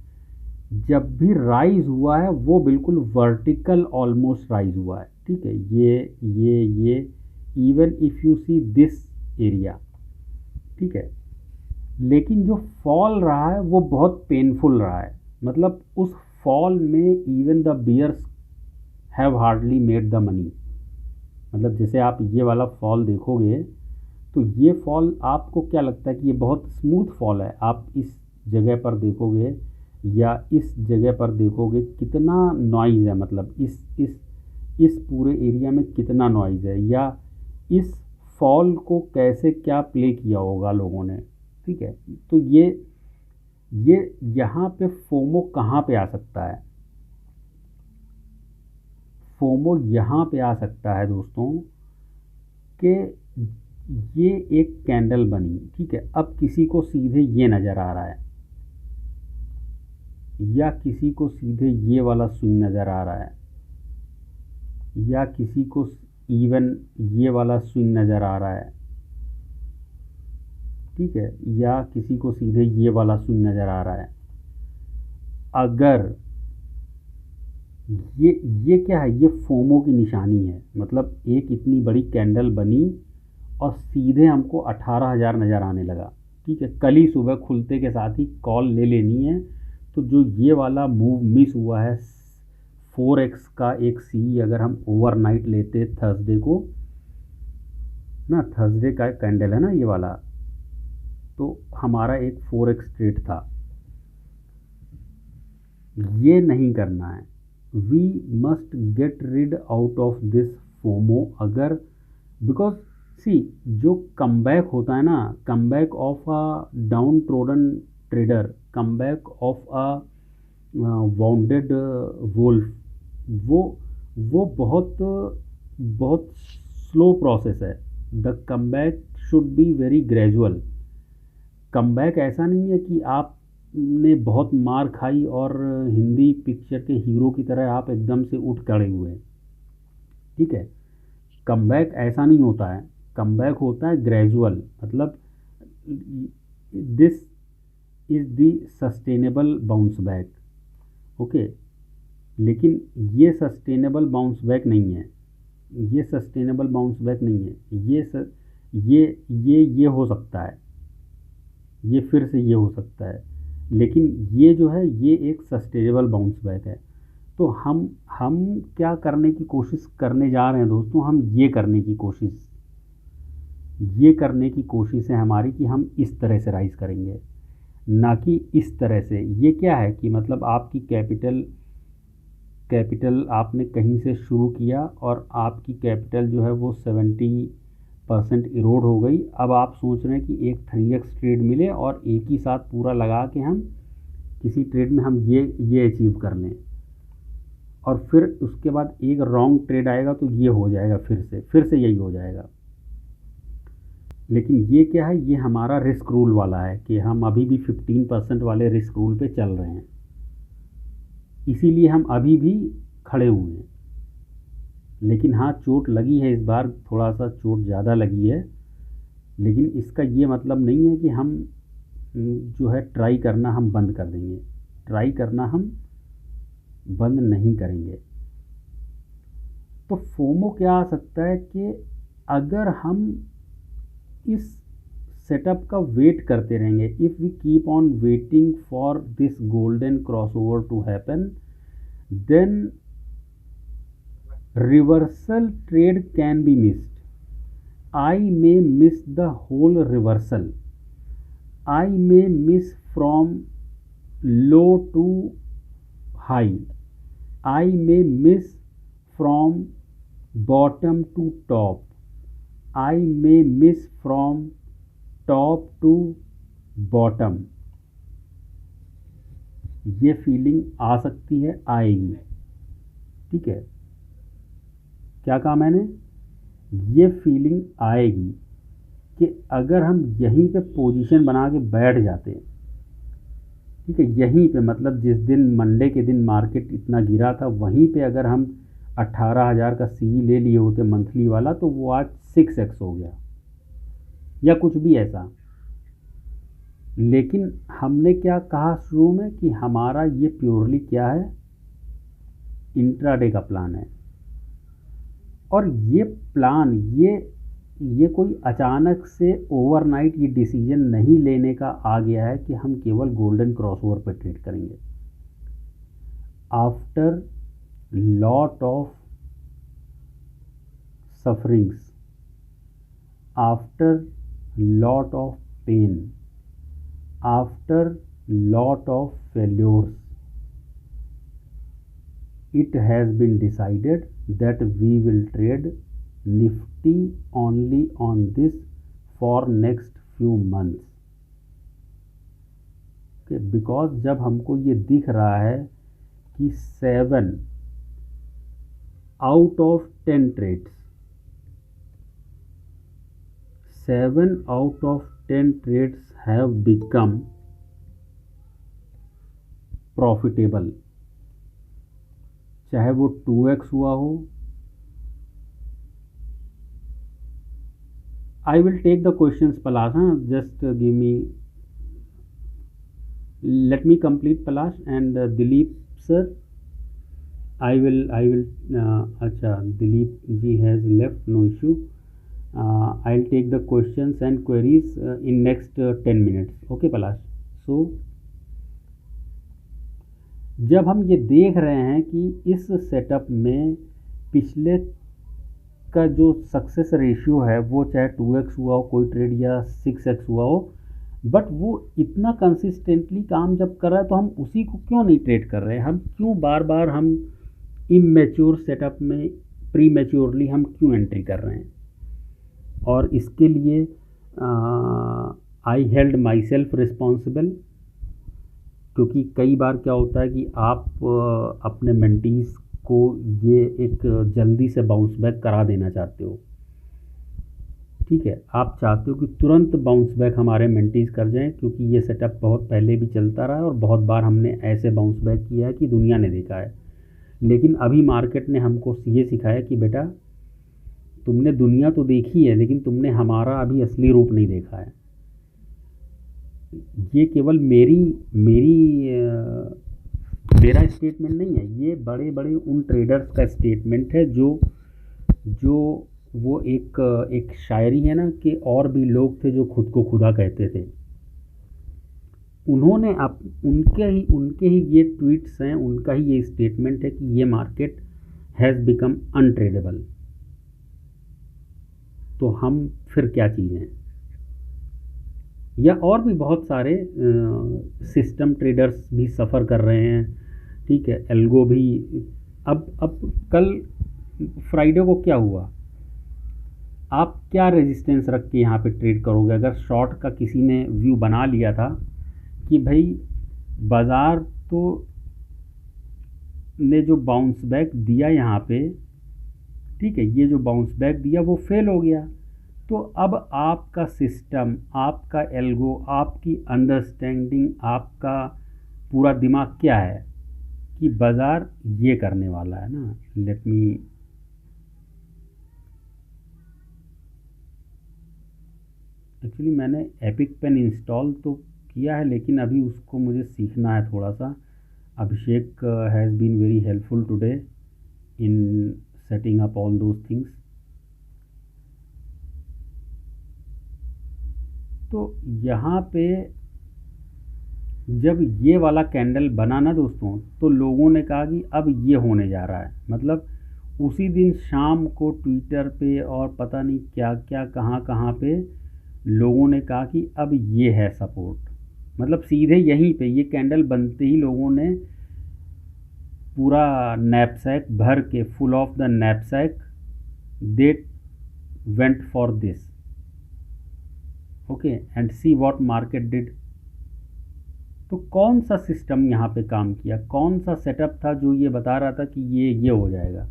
जब भी राइज हुआ है वो बिल्कुल वर्टिकल ऑलमोस्ट राइज हुआ है, ठीक है, ये even if you see this area, ठीक है, लेकिन जो फॉल रहा है वो बहुत पेनफुल रहा है, मतलब उस फॉल में even the bears have hardly made the money. मतलब जैसे आप ये वाला फॉल देखोगे तो ये फॉल आपको क्या लगता है कि ये बहुत स्मूथ फॉल है, आप इस जगह पर देखोगे या इस जगह पर देखोगे कितना नॉइज़ है, मतलब इस पूरे एरिया में कितना नॉइज़ है, या इस फॉल को कैसे क्या प्ले किया होगा लोगों ने, ठीक है। तो ये यहाँ पे फोमो कहाँ पे आ सकता है, फोमो यहाँ पे आ सकता है दोस्तों कि ये एक कैंडल बनी, ठीक है, अब किसी को सीधे ये नज़र आ रहा है या किसी को सीधे ये वाला स्विंग नज़र आ रहा है या किसी को इवन ये वाला स्विंग नज़र आ रहा है, ठीक है, या किसी को सीधे ये वाला स्विंग नज़र आ रहा है। अगर ये क्या है, ये फोमो की निशानी है, मतलब एक इतनी बड़ी कैंडल बनी और सीधे हमको 18,000 नज़र आने लगा, ठीक है, कल ही सुबह खुलते के साथ ही कॉल ले लेनी है। तो जो ये वाला मूव मिस हुआ है 4x का एक सी, अगर हम ओवरनाइट लेते थर्सडे को ना, थर्सडे का कैंडल है ना ये वाला, तो हमारा एक 4x ट्रेड था, ये नहीं करना है। We must get rid out of this FOMO, अगर बिकॉज सी जो कमबैक होता है ना, comeback of a downtrodden trader, comeback of a wounded wolf, वो बहुत बहुत स्लो प्रोसेस है। The comeback should be very gradual. Comeback ऐसा नहीं है कि आपने बहुत मार खाई और हिंदी पिक्चर के हीरो की तरह आप एकदम से उठ खड़े हुए, ठीक है, कमबैक ऐसा नहीं होता है। कमबैक होता है ग्रेजुअल, मतलब this is the sustainable bounce back, okay, लेकिन ये सस्टेनेबल बाउंस बैक नहीं है, ये सस्टेनेबल बाउंस बैक नहीं है, ये हो सकता है, ये फिर से ये हो सकता है, लेकिन ये जो है ये एक सस्टेनेबल बाउंस बैक है। तो हम क्या करने की कोशिश करने जा रहे हैं दोस्तों, हम ये करने की कोशिश है हमारी कि हम इस तरह से राइज करेंगे, ना कि इस तरह से। ये क्या है कि मतलब आपकी कैपिटल आपने कहीं से शुरू किया और आपकी कैपिटल जो है वो 70% इरोड हो गई। अब आप सोच रहे हैं कि एक 3x ट्रेड मिले और एक ही साथ पूरा लगा के हम किसी ट्रेड में हम ये अचीव कर लें, और फिर उसके बाद एक रॉन्ग ट्रेड आएगा तो ये हो जाएगा, फिर से यही हो जाएगा। लेकिन ये क्या है, ये हमारा रिस्क रूल वाला है कि हम अभी भी 15% वाले रिस्क रूल पे चल रहे हैं, इसीलिए हम अभी भी खड़े हुए हैं। लेकिन हाँ, चोट लगी है इस बार, थोड़ा सा चोट ज़्यादा लगी है, लेकिन इसका ये मतलब नहीं है कि हम जो है ट्राई करना हम बंद कर देंगे, ट्राई करना हम बंद नहीं करेंगे। तो फोमो क्या आ सकता है कि अगर हम इस सेटअप का वेट करते रहेंगे, if we keep on waiting for this golden crossover to happen, then reversal trade can be missed, I may miss the whole reversal. I may miss from low to high. I may miss from bottom to top. I may miss from top to bottom. ये feeling आ सकती है, आएगी। ठीक है, क्या कहा मैंने? ये फीलिंग आएगी कि अगर हम यहीं पे पोजीशन बना के बैठ जाते हैं, ठीक है, यहीं पे मतलब जिस दिन मंडे के दिन मार्केट इतना गिरा था वहीं पे अगर हम 18,000 का सी ले लिए होते मंथली वाला, तो वो आज 6x हो गया या कुछ भी ऐसा। लेकिन हमने क्या कहा शुरू में कि हमारा ये प्योरली क्या है, इंट्राडे का प्लान है। और ये प्लान ये कोई अचानक से ओवरनाइट ये डिसीजन नहीं लेने का आ गया है कि हम केवल गोल्डन क्रॉसओवर पर ट्रेड करेंगे। After lot of sufferings, after lot of pain, after lot of failures, it has been decided that we will trade Nifty only on this for next few months. Okay, because जब हमको ये दिख रहा है कि 7 out of 10 trades, 7 out of 10 trades have become profitable, चाहे वो 2x हुआ हो। I will take the questions Palash, हाँ, just give me, let me complete Palash and Dilip sir, I will अच्छा, Dilip ji has left, no issue, I will take the questions and queries in next 10 minutes. Okay Palash. So जब हम ये देख रहे हैं कि इस सेटअप में पिछले का जो सक्सेस रेशियो है वो चाहे 2x हुआ हो कोई ट्रेड या 6x हुआ हो, बट वो इतना कंसिस्टेंटली काम जब कर रहा है तो हम उसी को क्यों नहीं ट्रेड कर रहे हैं? हम क्यों बार बार हम इमेच्योर सेटअप में प्री मैच्योरली हम क्यों एंट्री कर रहे हैं? और इसके लिए I held my self responsible, क्योंकि कई बार क्या होता है कि आप अपने मेंटीज को ये एक जल्दी से बाउंस बैक करा देना चाहते हो। ठीक है, आप चाहते हो कि तुरंत बाउंस बैक हमारे मेंटीज कर जाएं, क्योंकि ये सेटअप बहुत पहले भी चलता रहा है और बहुत बार हमने ऐसे बाउंस बैक किया है कि दुनिया ने देखा है। लेकिन अभी मार्केट ने हमको ये सिखाया कि बेटा तुमने दुनिया तो देखी है लेकिन तुमने हमारा अभी असली रूप नहीं देखा है। ये केवल मेरा स्टेटमेंट नहीं है, ये बड़े बड़े उन ट्रेडर्स का स्टेटमेंट है जो वो एक शायरी है ना कि और भी लोग थे जो खुद को खुदा कहते थे। उन्होंने उनके ही ये ट्वीट्स हैं, उनका ही ये स्टेटमेंट है कि ये मार्केट हैज़ बिकम अनट्रेडेबल। तो हम फिर क्या चीज़ें हैं? या और भी बहुत सारे सिस्टम ट्रेडर्स भी सफ़र कर रहे हैं। ठीक है, एल्गो भी। अब कल फ्राइडे को क्या हुआ? आप क्या रेजिस्टेंस रख के यहाँ पे ट्रेड करोगे? अगर शॉर्ट का किसी ने व्यू बना लिया था कि भाई बाज़ार तो ने जो बाउंस बैक दिया यहाँ पे, ठीक है, ये जो बाउंस बैक दिया वो फेल हो गया, तो अब आपका सिस्टम, आपका एल्गो, आपकी अंडरस्टैंडिंग, आपका पूरा दिमाग क्या है कि बाज़ार ये करने वाला है ना। लेट मी एक्चुअली मैंने एपिक पेन इंस्टॉल तो किया है लेकिन अभी उसको मुझे सीखना है थोड़ा सा। Abhishek has been very helpful today in setting up all those things. तो यहाँ पे जब ये वाला कैंडल बना ना दोस्तों, तो लोगों ने कहा कि अब ये होने जा रहा है, मतलब उसी दिन शाम को ट्विटर पे और पता नहीं क्या क्या कहाँ कहाँ पे लोगों ने कहा कि अब ये है सपोर्ट। मतलब सीधे यहीं पे ये कैंडल बनते ही लोगों ने पूरा नैपसैक भर के, full of the knapsack, they went for this. Okay, and see what market did. तो कौन सा सिस्टम यहाँ पे काम किया, कौन सा सेटअप था जो ये बता रहा था कि ये हो जाएगा।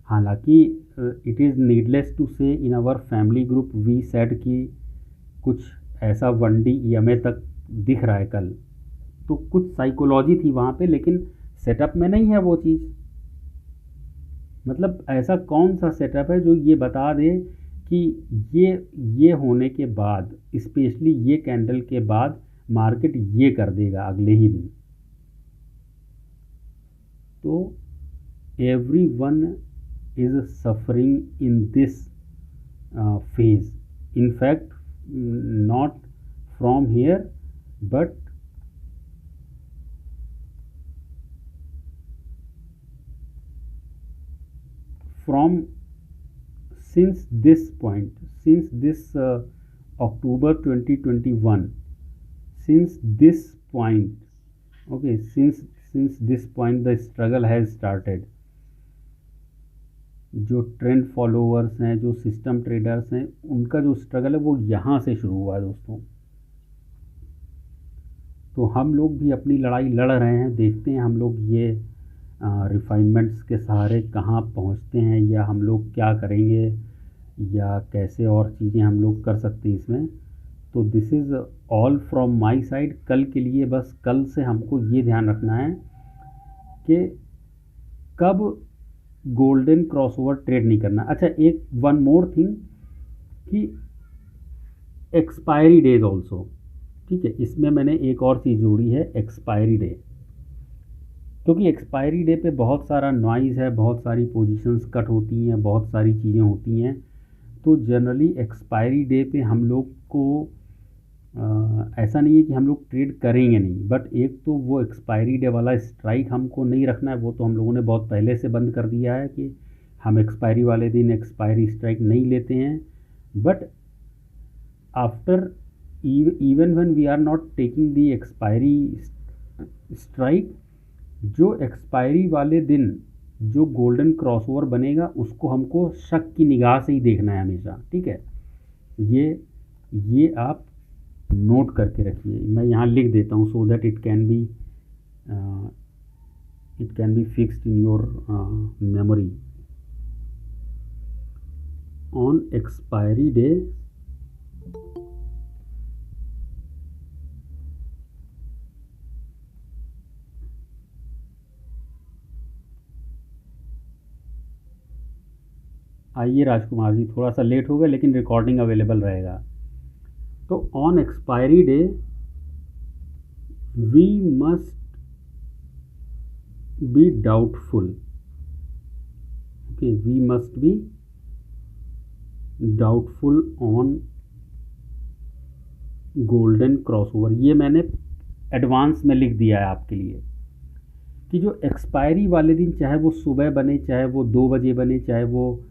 हालांकि it is needless to say in our family group we said कि कुछ ऐसा 1D EMA तक दिख रहा है कल, तो कुछ साइकोलॉजी थी वहाँ पे, लेकिन सेटअप में नहीं है वो चीज़। मतलब ऐसा कौन सा सेटअप है जो ये बता दे कि ये होने के बाद, स्पेशली ये कैंडल के बाद मार्केट ये कर देगा अगले ही दिन। तो every one is suffering in this phase, in fact not from here but from since this point, since this October 2021, since this point, okay, since this point the struggle has started। जो trend followers हैं, जो system traders हैं, उनका जो struggle है वो यहाँ से शुरू हुआ है दोस्तों। तो हम लोग भी अपनी लड़ाई लड़ रहे हैं, देखते हैं हम लोग ये रिफाइनमेंट्स के सहारे कहाँ पहुँचते हैं, या हम लोग क्या करेंगे, या कैसे और चीज़ें हम लोग कर सकते हैं इसमें। तो this is all from my side. कल के लिए बस कल से हमको ये ध्यान रखना है कि कब गोल्डन क्रॉसओवर ट्रेड नहीं करना। अच्छा, एक वन मोर थिंग कि एक्सपायरी डेज ऑल्सो, ठीक है, इसमें मैंने एक और चीज़ जोड़ी है, एक्सपायरी डे। क्योंकि एक्सपायरी डे पे बहुत सारा नॉइज़ है, बहुत सारी पोजीशंस कट होती हैं, बहुत सारी चीज़ें होती हैं। तो जनरली एक्सपायरी डे पे हम लोग को ऐसा नहीं है कि हम लोग ट्रेड करेंगे नहीं, बट एक तो वो एक्सपायरी डे वाला स्ट्राइक हमको नहीं रखना है, वो तो हम लोगों ने बहुत पहले से बंद कर दिया है कि हम एक्सपायरी वाले दिन एक्सपायरी स्ट्राइक नहीं लेते हैं। But after even when we are not taking the expiry strike, जो एक्सपायरी वाले दिन जो गोल्डन क्रॉसओवर बनेगा उसको हमको शक की निगाह से ही देखना है हमेशा, ठीक है। ये आप नोट करके रखिए, मैं यहाँ लिख देता हूँ so that it can be fixed in your memory. On expiry day आइए राजकुमार जी, थोड़ा सा लेट हो गया लेकिन रिकॉर्डिंग अवेलेबल रहेगा। तो on expiry day we must be doubtful, okay, we must be doubtful on golden crossover. ये मैंने एडवांस में लिख दिया है आपके लिए कि जो एक्सपायरी वाले दिन, चाहे वो सुबह बने, चाहे वो 2 बजे बने, चाहे वो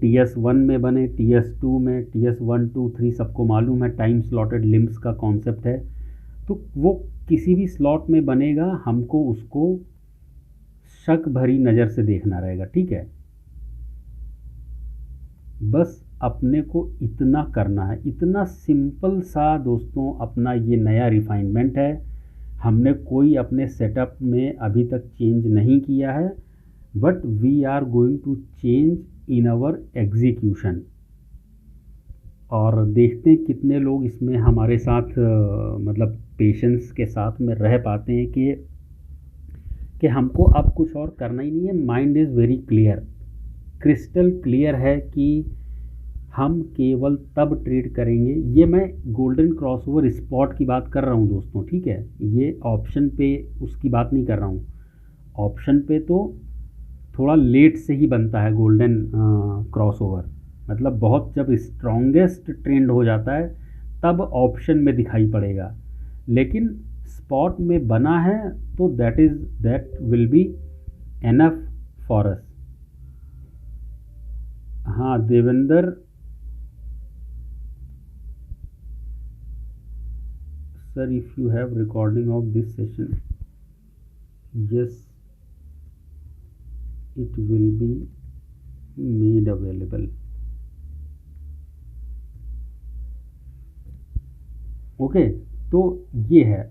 TS1 में बने, TS2 में, TS1 2 3 सबको मालूम है टाइम स्लॉटेड लिम्स का कॉन्सेप्ट है। तो वो किसी भी स्लॉट में बनेगा, हमको उसको शक भरी नज़र से देखना रहेगा, ठीक है। बस अपने को इतना करना है, इतना सिंपल सा दोस्तों अपना ये नया रिफाइनमेंट है। हमने कोई अपने सेटअप में अभी तक चेंज नहीं किया है, but we are going to change in our execution. और देखते हैं कितने लोग इसमें हमारे साथ मतलब पेशेंस के साथ में रह पाते हैं कि हमको अब कुछ और करना ही नहीं है। Mind is very clear, crystal clear है कि हम केवल तब ट्रेड करेंगे। ये मैं गोल्डन क्रॉसओवर स्पॉट की बात कर रहा हूँ दोस्तों, ठीक है, ये ऑप्शन पे उसकी बात नहीं कर रहा हूँ। ऑप्शन पे तो थोड़ा लेट से ही बनता है गोल्डन क्रॉसओवर, मतलब बहुत जब स्ट्रॉन्गेस्ट ट्रेंड हो जाता है तब ऑप्शन में दिखाई पड़ेगा, लेकिन स्पॉट में बना है तो that will be enough for us. हाँ Devendra sir, if you have recording of this session, yes it will be made available. Okay, तो ये है।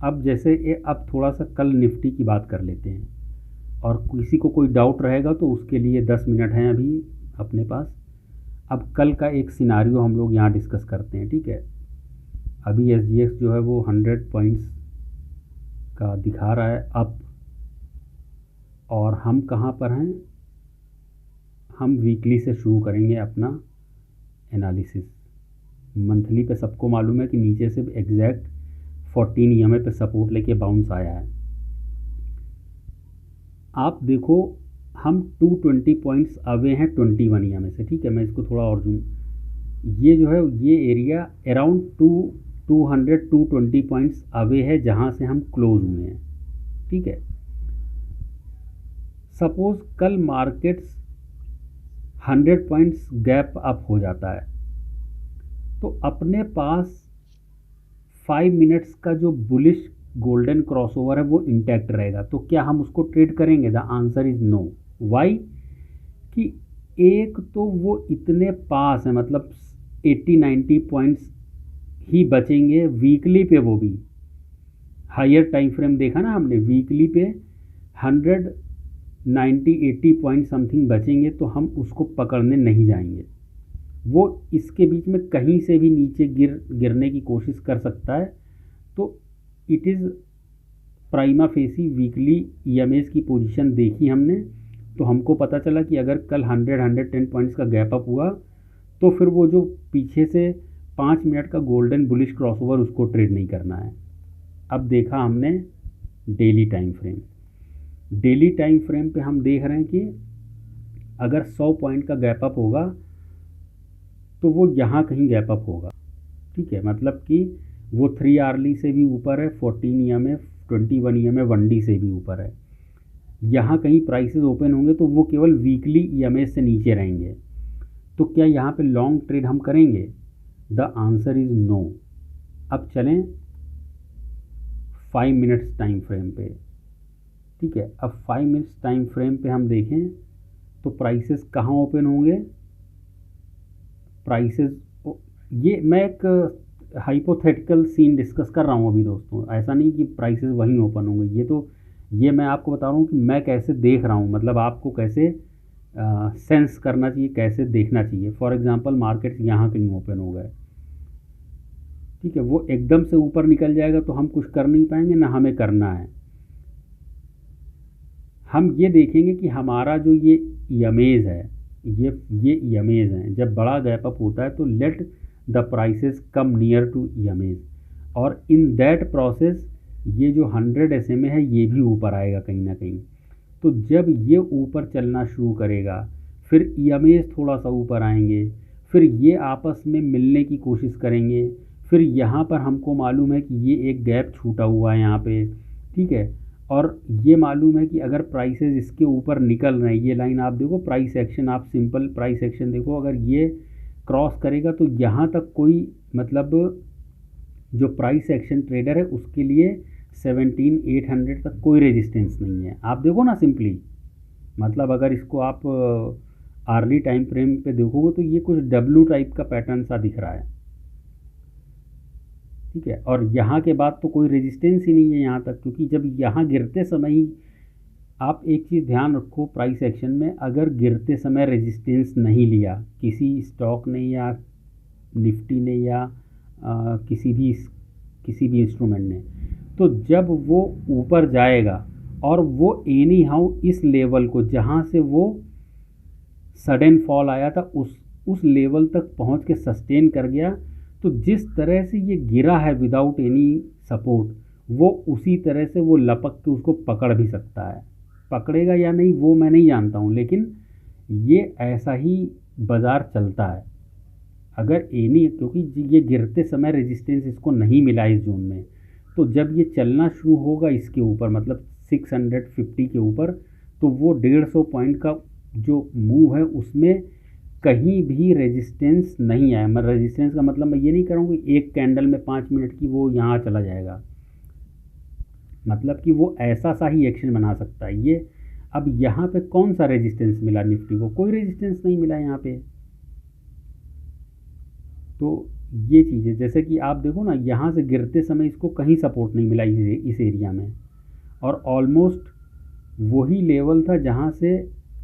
अब जैसे अब थोड़ा सा कल निफ्टी की बात कर लेते हैं, और किसी को कोई डाउट रहेगा तो उसके लिए 10 मिनट हैं अभी अपने पास। अब कल का एक सिनारियो हम लोग यहाँ डिस्कस करते हैं, ठीक है। अभी SGX जो है वो 100 पॉइंट्स का दिखा रहा है अप, और हम कहाँ पर हैं, हम वीकली से शुरू करेंगे अपना एनालिसिस। मंथली पे सबको मालूम है कि नीचे से एग्जैक्ट 14 EMA पे सपोर्ट लेके बाउंस आया है। आप देखो, हम 220 पॉइंट्स अवे हैं 21 EMA से, ठीक है। मैं इसको थोड़ा और जूम, ये जो है ये एरिया अराउंड 220 पॉइंट्स अवे है जहाँ से हम क्लोज हुए हैं, ठीक है। सपोज कल मार्केट्स 100 पॉइंट्स गैप अप हो जाता है, तो अपने पास 5 मिनट्स का जो बुलिश गोल्डन क्रॉसओवर है वो इंटैक्ट रहेगा। तो क्या हम उसको ट्रेड करेंगे? The answer is no. Why? कि एक तो वो इतने पास है, मतलब 80-90 पॉइंट्स ही बचेंगे वीकली पे, वो भी हायर टाइम फ्रेम देखा ना हमने, वीकली पे 190-80 पॉइंट समथिंग बचेंगे, तो हम उसको पकड़ने नहीं जाएंगे। वो इसके बीच में कहीं से भी नीचे गिरने की कोशिश कर सकता है। तो it is prima facie weekly EMAs की पोजीशन देखी हमने, तो हमको पता चला कि अगर कल 100-110 पॉइंट्स का गैप अप हुआ तो फिर वो जो पीछे से 5 मिनट का गोल्डन बुलिश क्रॉसओवर, उसको ट्रेड नहीं करना है। अब देखा हमने daily time frame. Daily time frame पे हम देख रहे हैं कि अगर 100 पॉइंट का गैप अप होगा तो वो यहाँ कहीं गैप अप होगा, ठीक है। मतलब कि वो 3 आवर्ली से भी ऊपर है, 14 EMA, 21 EMA 1D से भी ऊपर है। यहाँ कहीं प्राइसेस ओपन होंगे तो वो केवल वीकली EMA से नीचे रहेंगे। तो क्या यहाँ पे लॉन्ग ट्रेड हम करेंगे? The answer is no. अब चलें 5 मिनट्स टाइम फ्रेम पे, ठीक है। अब 5 मिनट्स टाइम फ्रेम पे हम देखें तो प्राइसेस कहाँ ओपन होंगे। प्राइसेस, ये मैं एक हाइपोथेटिकल सीन डिस्कस कर रहा हूँ अभी दोस्तों, ऐसा नहीं कि प्राइसेस वहीं ओपन होंगे। ये मैं आपको बता रहा हूँ कि मैं कैसे देख रहा हूँ, मतलब आपको कैसे सेंस करना चाहिए, कैसे देखना चाहिए। फॉर एग्जांपल मार्केट्स यहाँ कहीं ओपन हो गए, ठीक है, वो एकदम से ऊपर निकल जाएगा तो हम कुछ कर नहीं पाएंगे, ना हमें करना है। हम ये देखेंगे कि हमारा जो ये EMAs है, ये EMAs हैं, जब बड़ा गैप अप होता है तो let the prices come near to EMAs, और इन दैट प्रोसेस ये जो 100 SMA है ये भी ऊपर आएगा कहीं ना कहीं। तो जब ये ऊपर चलना शुरू करेगा, फिर EMAs थोड़ा सा ऊपर आएंगे, फिर ये आपस में मिलने की कोशिश करेंगे। फिर यहाँ पर हमको मालूम है कि ये एक गैप छूटा हुआ है यहाँ पे, ठीक है। और ये मालूम है कि अगर प्राइसेस इसके ऊपर निकल रहे हैं, ये लाइन आप देखो, प्राइस एक्शन, आप सिंपल प्राइस एक्शन देखो, अगर ये क्रॉस करेगा तो यहाँ तक कोई, मतलब जो प्राइस एक्शन ट्रेडर है उसके लिए 17,800 तक कोई रेजिस्टेंस नहीं है। आप देखो ना सिंपली, मतलब अगर इसको आप आर्ली टाइम फ्रेम पे देखोगे तो ये कुछ W टाइप का पैटर्न सा दिख रहा है, ठीक है। और यहाँ के बाद तो कोई रेजिस्टेंस ही नहीं है यहाँ तक, क्योंकि जब यहाँ गिरते समय ही, आप एक चीज़ ध्यान रखो प्राइस एक्शन में, अगर गिरते समय रेजिस्टेंस नहीं लिया किसी स्टॉक ने या निफ्टी ने या किसी भी इंस्ट्रूमेंट ने, तो जब वो ऊपर जाएगा और वो एनी हाउ इस लेवल को, जहाँ से वो सडन फॉल आया था, उस लेवल तक पहुँच के सस्टेन कर गया, तो जिस तरह से ये गिरा है विदाउट एनी सपोर्ट, वो उसी तरह से वो लपक के उसको पकड़ भी सकता है। पकड़ेगा या नहीं वो मैं नहीं जानता हूँ, लेकिन ये ऐसा ही बाज़ार चलता है। अगर एनी, क्योंकि ये गिरते समय रेजिस्टेंस इसको नहीं मिला इस जोन में, तो जब ये चलना शुरू होगा इसके ऊपर, मतलब 650 के ऊपर, तो वो 150 पॉइंट का जो मूव है उसमें कहीं भी रेजिस्टेंस नहीं आया। मैं रेजिस्टेंस का मतलब मैं ये नहीं कर रहा हूँ कि एक कैंडल में 5 मिनट की वो यहाँ चला जाएगा, मतलब कि वो ऐसा सा ही एक्शन बना सकता है ये। अब यहाँ पे कौन सा रेजिस्टेंस मिला निफ्टी को? कोई रेजिस्टेंस नहीं मिला यहाँ पे। तो ये चीज़ें जैसे कि आप देखो ना, यहाँ से गिरते समय इसको कहीं सपोर्ट नहीं मिला इस एरिया में, और ऑलमोस्ट वही लेवल था जहाँ से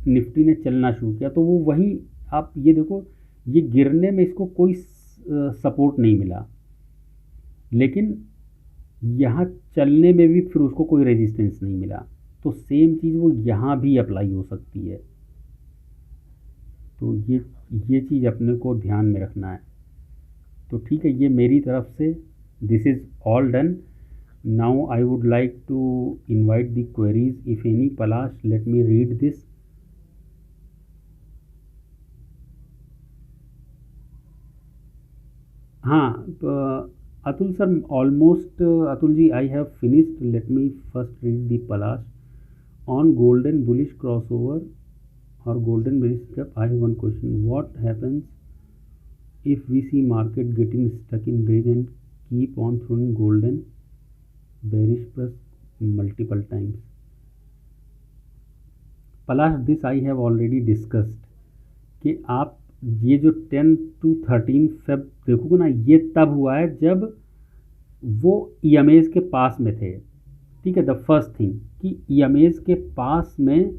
निफ्टी ने चलना शुरू किया। तो वो वही, आप ये देखो, ये गिरने में इसको कोई सपोर्ट नहीं मिला, लेकिन यहाँ चलने में भी फिर उसको कोई रेजिस्टेंस नहीं मिला। तो सेम चीज़ वो यहाँ भी अप्लाई हो सकती है। तो ये चीज़ अपने को ध्यान में रखना है। तो ठीक है, ये मेरी तरफ से this is all done. Now I would like to invite the queries if any. Palash, let me read this. हाँ, तो Atul sir, almost Atul ji, I have finished. Let me first read the Palash on golden bullish crossover or golden bearish gap. I have one question: what happens if we see market getting stuck in range and keep on throwing golden bearish plus multiple times? Palash, this I have already discussed कि आप ये जो 10 to 13 Feb देखोगे ना, ये तब हुआ है जब वो EMAs के पास में थे। ठीक है, द फर्स्ट थिंग कि EMAs के पास में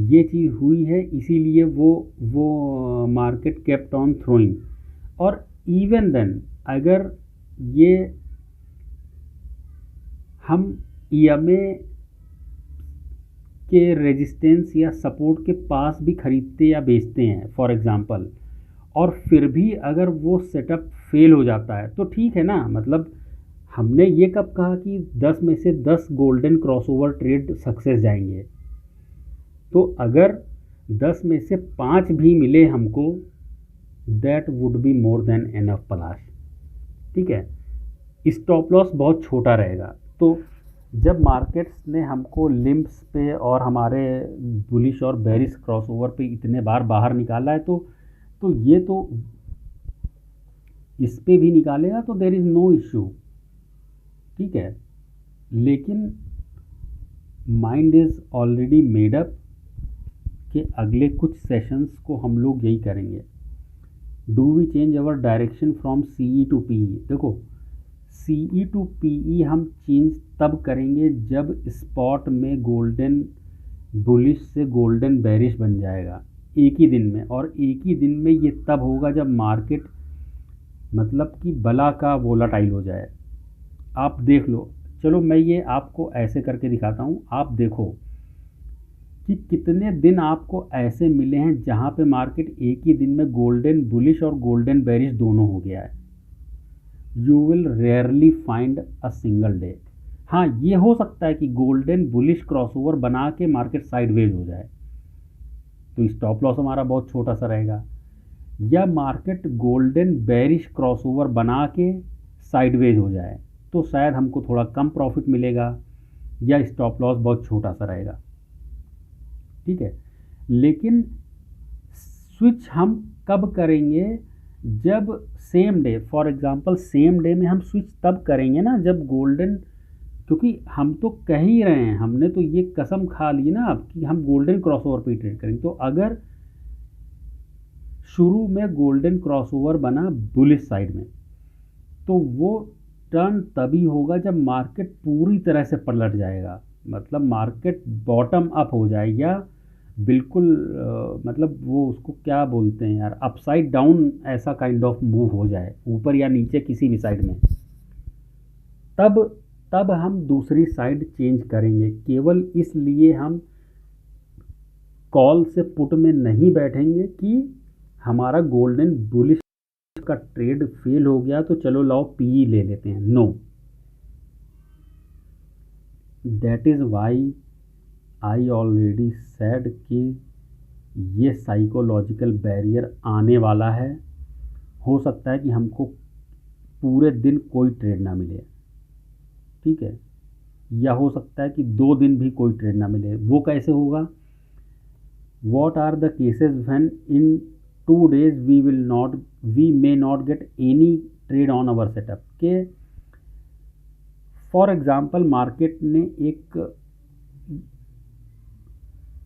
ये चीज़ हुई है, इसीलिए वो मार्केट केप्ट ऑन थ्रोइंग। और इवन देन अगर ये हम EMA के रेजिस्टेंस या सपोर्ट के पास भी खरीदते या बेचते हैं फॉर एग्जांपल, और फिर भी अगर वो सेटअप फेल हो जाता है तो ठीक है ना, मतलब हमने ये कब कहा कि 10 में से 10 गोल्डन क्रॉसओवर ट्रेड सक्सेस जाएंगे? तो अगर 10 में से 5 भी मिले हमको, that would be more than enough Palash. ठीक है, स्टॉप लॉस बहुत छोटा रहेगा। तो जब मार्केट्स ने हमको लिम्प्स पे और हमारे बुलिश और बेरिश क्रॉसओवर पे इतने बार बाहर निकाला है, तो ये तो इस पे भी निकालेगा, तो देर इज़ नो इश्यू। ठीक है, लेकिन mind is already made up कि अगले कुछ सेशंस को हम लोग यही करेंगे। Do we change our direction from CE to PE? देखो, CE टू PE हम चेंज तब करेंगे जब स्पॉट में गोल्डन बुलिश से गोल्डन बेरिश बन जाएगा एक ही दिन में। और एक ही दिन में ये तब होगा जब मार्केट मतलब कि बला का वोलाटाइल हो जाए। आप देख लो, चलो मैं ये आपको ऐसे करके दिखाता हूँ, आप देखो कि कितने दिन आपको ऐसे मिले हैं जहाँ पे मार्केट एक ही दिन में गोल्डन बुलिश और गोल्डन बेरिश दोनों हो गया है। You will rarely find a single day. हाँ, ये हो सकता है कि गोल्डन बुलिश क्रॉसओवर बना के मार्केट साइडवेज हो जाए, तो स्टॉप लॉस हमारा बहुत छोटा सा रहेगा, या मार्केट गोल्डन बेरिश क्रॉसओवर बना के साइडवेज हो जाए, तो शायद हमको थोड़ा कम प्रॉफिट मिलेगा या स्टॉप लॉस बहुत छोटा सा रहेगा। ठीक है, लेकिन स्विच हम कब करेंगे? जब same day, for example same day में हम स्विच तब करेंगे ना जब गोल्डन, क्योंकि हम तो कह ही रहे हैं, हमने तो ये कसम खा ली ना अब कि हम गोल्डन क्रॉसओवर पे ट्रेड करेंगे। तो अगर शुरू में गोल्डन क्रॉसओवर बना बुलिश साइड में, तो वो टर्न तभी होगा जब मार्केट पूरी तरह से पलट जाएगा, मतलब मार्केट बॉटम अप हो जाए या बिल्कुल मतलब वो उसको क्या बोलते हैं यार, अपसाइड डाउन ऐसा काइंड ऑफ मूव हो जाए, ऊपर या नीचे किसी भी साइड में, तब हम दूसरी साइड चेंज करेंगे। केवल इसलिए हम कॉल से पुट में नहीं बैठेंगे कि हमारा गोल्डन बुलिश का ट्रेड फेल हो गया तो चलो लाओ PE ले लेते हैं। No, that is why I already said कि ये साइकोलॉजिकल बैरियर आने वाला है। हो सकता है कि हमको पूरे दिन कोई ट्रेड ना मिले, ठीक है, या हो सकता है कि 2 दिन भी कोई ट्रेड ना मिले। वो कैसे होगा? What are the cases when in 2 days we may not get any trade on our setup के फॉर एग्जांपल मार्केट ने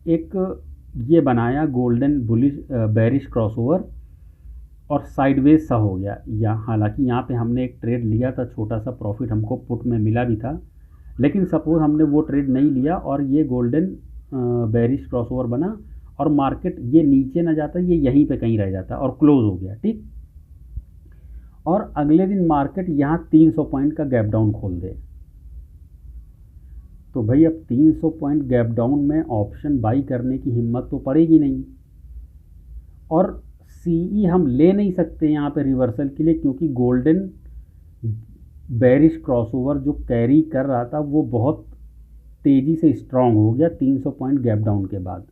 एक ये बनाया गोल्डन बुलिश बेरिश क्रॉसओवर और साइडवेज सा हो गया। हालांकि यहाँ पे हमने एक ट्रेड लिया था, छोटा सा प्रॉफिट हमको पुट में मिला भी था, लेकिन सपोज हमने वो ट्रेड नहीं लिया और ये गोल्डन बेरिश क्रॉसओवर बना और मार्केट ये नीचे ना जाता, ये यहीं पे कहीं रह जाता और क्लोज हो गया, ठीक। और अगले दिन मार्केट यहाँ 300 पॉइंट का गैप डाउन खोल दे, तो भाई अब 300 पॉइंट गैप डाउन में ऑप्शन बाई करने की हिम्मत तो पड़ेगी नहीं, और सीई हम ले नहीं सकते यहाँ पे रिवर्सल के लिए, क्योंकि गोल्डन बेरिश क्रॉसओवर जो कैरी कर रहा था वो बहुत तेज़ी से स्ट्रांग हो गया 300 पॉइंट गैप डाउन के बाद।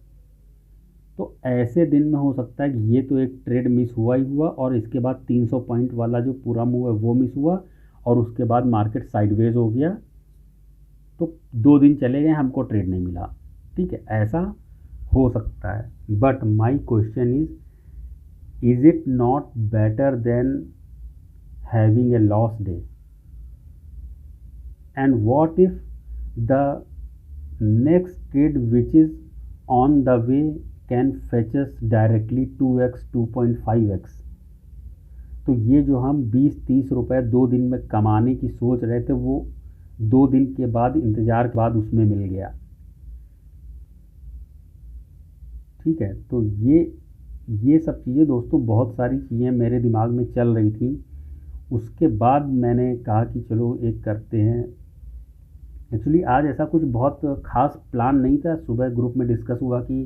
तो ऐसे दिन में हो सकता है कि ये तो एक ट्रेड मिस हुआ ही हुआ और इसके बाद 300 पॉइंट वाला जो पूरा मूव है वो मिस हुआ और उसके बाद मार्केट साइडवेज हो गया, तो 2 दिन चले गए, हमको ट्रेड नहीं मिला, ठीक है, ऐसा हो सकता है। But my question is it not better than having a loss day? And what if the next trade which is on the way can फेचेस directly 2x 2.5x? तो ये जो हम 20-30 रुपए 2 दिन में कमाने की सोच रहे थे वो 2 दिन के बाद इंतज़ार के बाद उसमें मिल गया, ठीक है। तो ये सब चीज़ें दोस्तों, बहुत सारी चीज़ें मेरे दिमाग में चल रही थी। उसके बाद मैंने कहा कि चलो एक करते हैं। एक्चुअली आज ऐसा कुछ बहुत ख़ास प्लान नहीं था, सुबह ग्रुप में डिस्कस हुआ कि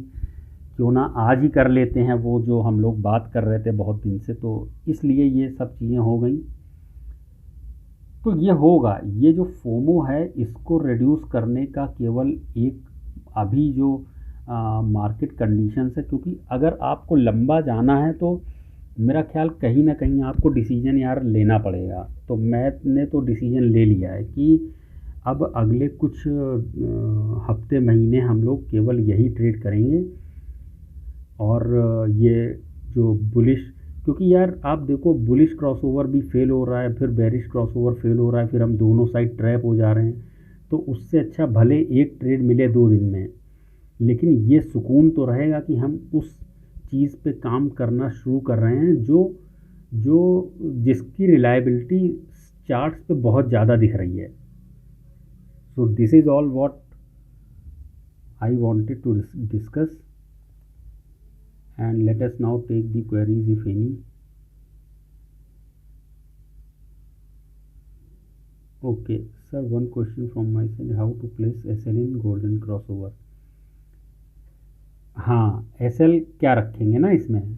क्यों ना आज ही कर लेते हैं वो जो हम लोग बात कर रहे थे बहुत दिन से, तो इसलिए ये सब चीज़ें हो गई। तो ये होगा, ये जो फोमो है इसको रिड्यूस करने का केवल एक अभी जो मार्केट कंडीशंस है, क्योंकि अगर आपको लंबा जाना है तो मेरा ख्याल कहीं ना कहीं आपको डिसीजन यार लेना पड़ेगा। तो मैंने तो डिसीजन ले लिया है कि अब अगले कुछ हफ्ते महीने हम लोग केवल यही ट्रेड करेंगे। और ये जो बुलिश, क्योंकि यार आप देखो बुलिश क्रॉसओवर भी फेल हो रहा है, फिर बेरिश क्रॉसओवर फेल हो रहा है, फिर हम दोनों साइड ट्रैप हो जा रहे हैं। तो उससे अच्छा भले एक ट्रेड मिले 2 दिन में, लेकिन ये सुकून तो रहेगा कि हम उस चीज़ पे काम करना शुरू कर रहे हैं जो जिसकी रिलायबिलिटी चार्ट्स पे बहुत ज़्यादा दिख रही है। So this is all what I wanted to discuss, and let us now take the queries if any. Okay sir, one question from my side, how to place SL in golden crossover? हाँ, SL क्या रखेंगे ना इसमें,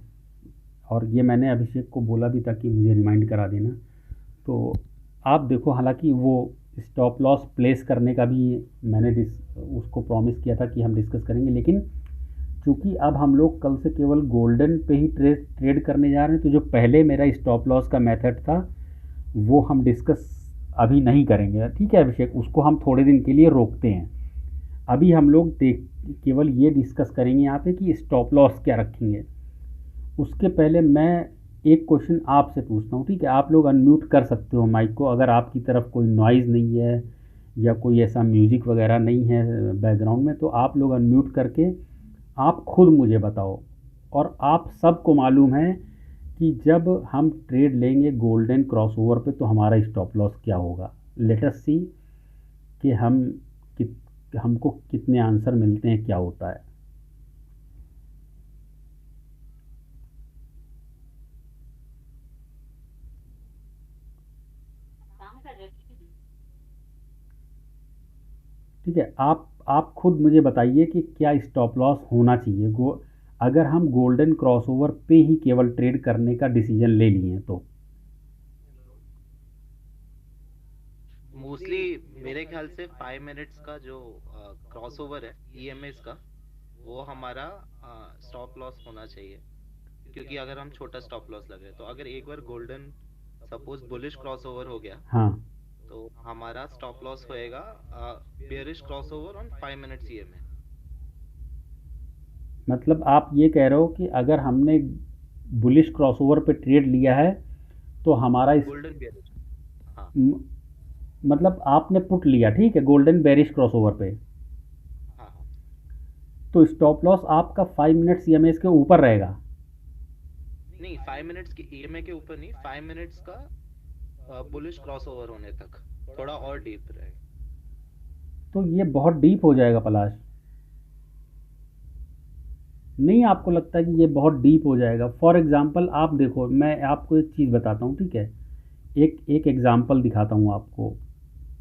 और ये मैंने अभिषेक को बोला भी था कि मुझे रिमाइंड करा देना। तो आप देखो, हालांकि वो स्टॉप लॉस प्लेस करने का भी मैंने उसको प्रॉमिस किया था कि हम डिस्कस करेंगे, लेकिन चूँकि अब हम लोग कल से केवल गोल्डन पे ही ट्रेड करने जा रहे हैं, तो जो पहले मेरा स्टॉप लॉस का मेथड था वो हम डिस्कस अभी नहीं करेंगे, ठीक है अभिषेक, उसको हम थोड़े दिन के लिए रोकते हैं। अभी हम लोग केवल ये डिस्कस करेंगे यहाँ पे कि स्टॉप लॉस क्या रखेंगे। उसके पहले मैं एक क्वेश्चन आपसे पूछता हूँ, ठीक है। आप लोग अनम्यूट कर सकते हो माइक को, अगर आपकी तरफ कोई नॉइज़ नहीं है या कोई ऐसा म्यूज़िक वगैरह नहीं है बैकग्राउंड में, तो आप लोग अनम्यूट करके आप खुद मुझे बताओ। और आप सबको मालूम है कि जब हम ट्रेड लेंगे गोल्डन क्रॉसओवर पे तो हमारा स्टॉप लॉस क्या होगा। लेट अस सी कि हमको कितने आंसर मिलते हैं, क्या होता है। ठीक है, आप खुद मुझे बताइए कि क्या स्टॉप लॉस होना चाहिए अगर हम गोल्डन क्रॉसओवर पे ही केवल ट्रेड करने का डिसीजन ले लिए हैं तो।
मोस्टली मेरे ख्याल से 5 मिनट्स का जो क्रॉसओवर है ईएमएस का, वो हमारा स्टॉप लॉस होना चाहिए। क्योंकि अगर हम छोटा स्टॉप लॉस लगे तो अगर एक बार गोल्डन सपोज बुलिश क्रॉसओवर हो गया,
हाँ,
तो हमारा स्टॉप लॉस होएगा bearish crossover on 5 minutes EMA.
मतलब आप ये कह रहे हो कि अगर हमने बुलिश क्रॉसओवर पे ट्रेड लिया है तो हमारा इस
गोल्डन बेयरिश। हाँ
म- मतलब आपने पुट लिया, ठीक है, गोल्डन बेरिश क्रॉसओवर पे,
हाँ हाँ।
तो स्टॉप लॉस आपका 5 मिनट्स ईएमएस के ऊपर रहेगा।
नहीं, 5 मिनट्स की ईएमए के ऊपर नहीं, 5 मिनट्स का बुलिश क्रॉस ओवर होने तक थोड़ा और डीप रहेगा।
तो ये बहुत डीप हो जाएगा पलाश, नहीं आपको लगता है कि ये बहुत डीप हो जाएगा? फॉर एग्जांपल आप देखो, मैं आपको एक चीज़ बताता हूँ, ठीक है, एक एक एग्जांपल दिखाता हूँ आपको,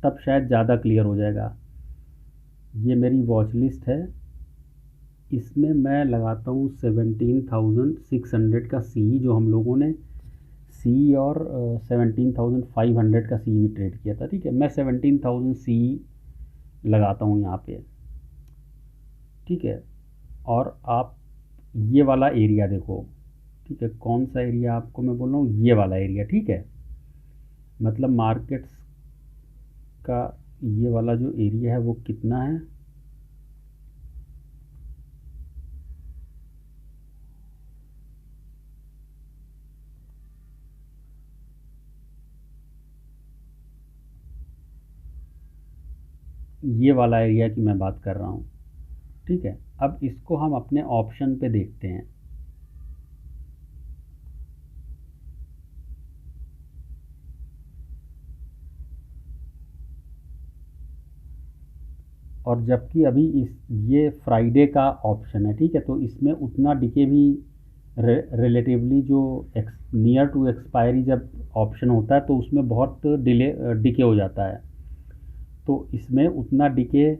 तब शायद ज़्यादा क्लियर हो जाएगा। ये मेरी वॉच लिस्ट है, इसमें मैं लगाता हूँ 17,600 का सी, जो हम लोगों ने सी और 17,500 का सी भी ट्रेड किया था, ठीक है, मैं 17,000 सी लगाता हूँ यहाँ पे, ठीक है। और आप ये वाला एरिया देखो, ठीक है, कौन सा एरिया आपको मैं बोल रहा हूँ, ये वाला एरिया, ठीक है, मतलब मार्केट्स का ये वाला जो एरिया है वो कितना है, ये वाला एरिया की मैं बात कर रहा हूँ, ठीक है। अब इसको हम अपने ऑप्शन पे देखते हैं, और जबकि अभी इस ये फ्राइडे का ऑप्शन है, ठीक है, तो इसमें उतना डिके भी रिलेटिवली जो नियर टू एक्सपायरी जब ऑप्शन होता है तो उसमें बहुत डिले डिके हो जाता है, तो इसमें उतना डिके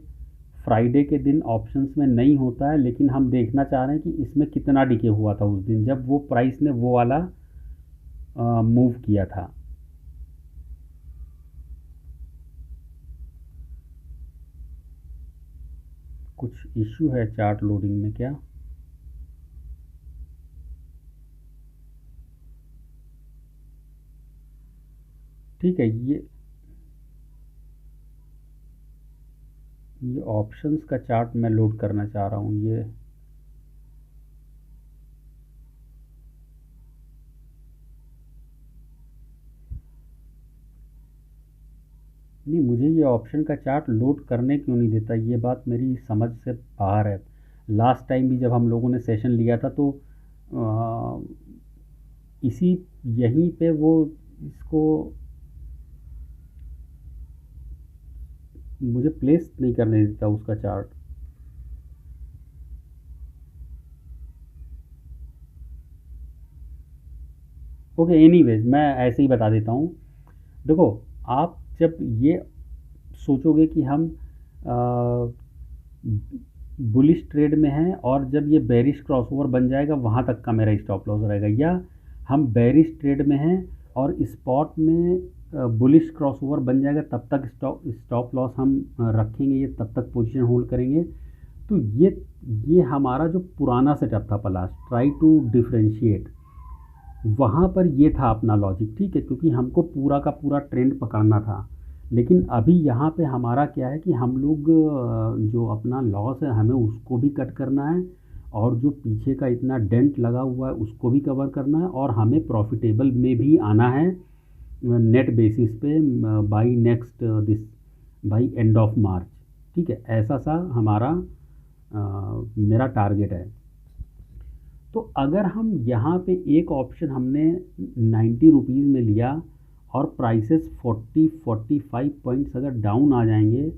फ्राइडे के दिन ऑप्शंस में नहीं होता है, लेकिन हम देखना चाह रहे हैं कि इसमें कितना डिके हुआ था उस दिन जब वो प्राइस ने वो वाला मूव किया था। कुछ इश्यू है चार्ट लोडिंग में क्या? ठीक है, ये ऑप्शंस का चार्ट मैं लोड करना चाह रहा हूँ, ये नहीं, मुझे ये ऑप्शन का चार्ट लोड करने क्यों नहीं देता, ये बात मेरी समझ से बाहर है। लास्ट टाइम भी जब हम लोगों ने सेशन लिया था तो आ, इसी यहीं पे वो इसको मुझे प्लेस नहीं करने देता उसका चार्ट। ओके, एनीवेज मैं ऐसे ही बता देता हूँ। देखो, आप जब ये सोचोगे कि हम बुलिश ट्रेड में हैं और जब ये बेरिश क्रॉसओवर बन जाएगा वहाँ तक का मेरा स्टॉप लॉस रहेगा, या हम बेरिश ट्रेड में हैं और स्पॉट में बुलिश क्रॉसओवर बन जाएगा तब तक स्टॉप स्टॉप लॉस हम रखेंगे, ये तब तक पोजीशन होल्ड करेंगे, तो ये हमारा जो पुराना सेटअप था पलाश, ट्राई टू डिफ्रेंशिएट, वहाँ पर ये था अपना लॉजिक, ठीक है, क्योंकि हमको पूरा का पूरा ट्रेंड पकड़ना था। लेकिन अभी यहाँ पे हमारा क्या है कि हम लोग जो अपना लॉस है हमें उसको भी कट करना है, और जो पीछे का इतना डेंट लगा हुआ है उसको भी कवर करना है, और हमें प्रॉफिटेबल में भी आना है नेट बेसिस पे by next this by end of March, ठीक है, ऐसा सा हमारा मेरा टारगेट है। तो अगर हम यहाँ पे एक ऑप्शन हमने 90 रुपीज़ में लिया और प्राइसेस 40-45 पॉइंट्स अगर डाउन आ जाएंगे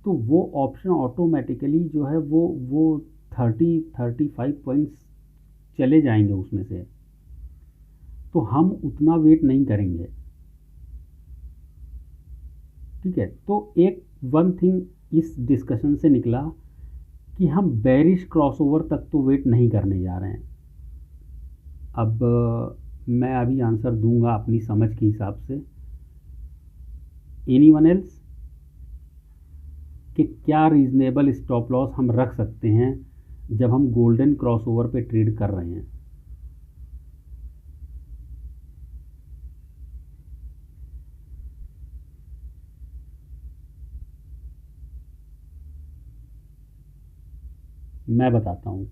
तो वो ऑप्शन ऑटोमेटिकली जो है वो 30-35 पॉइंट्स चले जाएंगे उसमें से, तो हम उतना वेट नहीं करेंगे, ठीक है। तो एक वन थिंग इस डिस्कशन से निकला कि हम बेरिश क्रॉसओवर तक तो वेट नहीं करने जा रहे हैं। अब मैं अभी आंसर दूंगा अपनी समझ के हिसाब से। एनीवन एल्स कि क्या रीज़नेबल स्टॉप लॉस हम रख सकते हैं जब हम गोल्डन क्रॉसओवर पे ट्रेड कर रहे हैं? मैं बताता हूँ।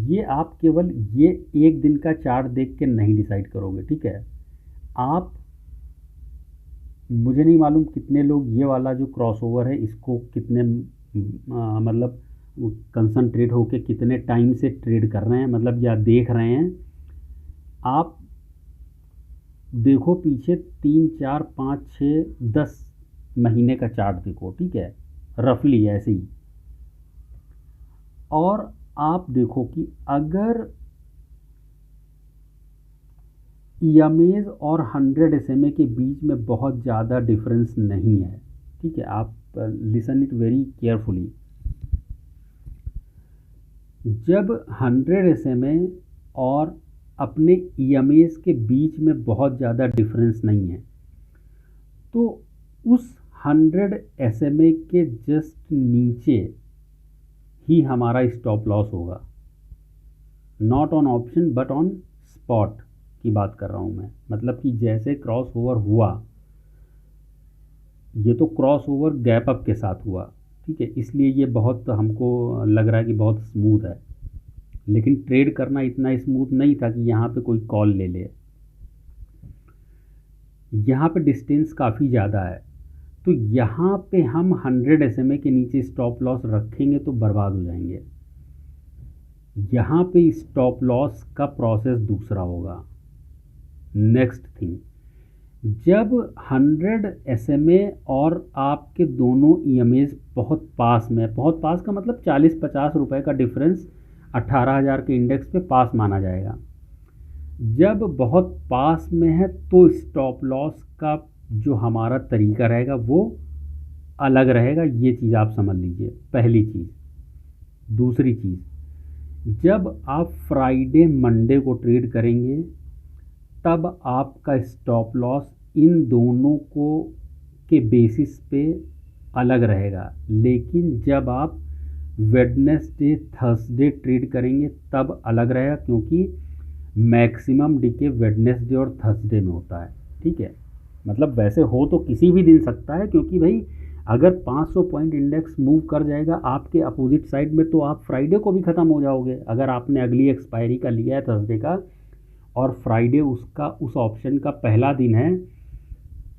ये आप केवल ये एक दिन का चार्ट देख के नहीं डिसाइड करोगे, ठीक है। आप, मुझे नहीं मालूम कितने लोग ये वाला जो क्रॉसओवर है इसको कितने मतलब कंसंट्रेट होके कितने टाइम से ट्रेड कर रहे हैं, मतलब या देख रहे हैं। आप देखो पीछे 3 4 5 6 10 महीने का चार्ट देखो, ठीक है, रफली ऐसे ही। और आप देखो कि अगर ईएमएज और 100 SMA के बीच में बहुत ज़्यादा डिफरेंस नहीं है, ठीक है, आप लिसन इट वेरी केयरफुली। जब 100 SMA और अपने ईएमएज के बीच में बहुत ज़्यादा डिफरेंस नहीं है, तो उस 100 SMA के जस्ट नीचे ही हमारा स्टॉप लॉस होगा। Not on option but on spot की बात कर रहा हूँ मैं। मतलब कि जैसे क्रॉस ओवर हुआ, ये तो क्रॉस ओवर गैप अप के साथ हुआ, ठीक है, इसलिए ये बहुत हमको लग रहा है कि बहुत स्मूथ है, लेकिन ट्रेड करना इतना स्मूथ नहीं था कि यहाँ पे कोई कॉल ले ले। यहाँ पे डिस्टेंस काफ़ी ज़्यादा है, तो यहाँ पे हम 100 SMA के नीचे स्टॉप लॉस रखेंगे तो बर्बाद हो जाएंगे। यहाँ पे स्टॉप लॉस का प्रोसेस दूसरा होगा। नेक्स्ट थिंग, जब 100 SMA और आपके दोनों ईएमएज बहुत पास में, बहुत पास का मतलब 40-50 रुपए का डिफरेंस 18,000 के इंडेक्स पे पास माना जाएगा। जब बहुत पास में है तो स्टॉप लॉस का जो हमारा तरीका रहेगा वो अलग रहेगा, ये चीज़ आप समझ लीजिए, पहली चीज़। दूसरी चीज़, जब आप फ्राइडे मंडे को ट्रेड करेंगे तब आपका स्टॉप लॉस इन दोनों को के बेसिस पे अलग रहेगा, लेकिन जब आप वेडनेसडे थर्सडे ट्रेड करेंगे तब अलग रहेगा, क्योंकि मैक्सिमम डीके वेडनेसडे और थर्सडे में होता है, ठीक है। मतलब वैसे हो तो किसी भी दिन सकता है, क्योंकि भाई अगर 500 पॉइंट इंडेक्स मूव कर जाएगा आपके अपोजिट साइड में तो आप फ्राइडे को भी ख़त्म हो जाओगे। अगर आपने अगली एक्सपायरी का लिया है थर्सडे का और फ्राइडे उसका उस ऑप्शन का पहला दिन है,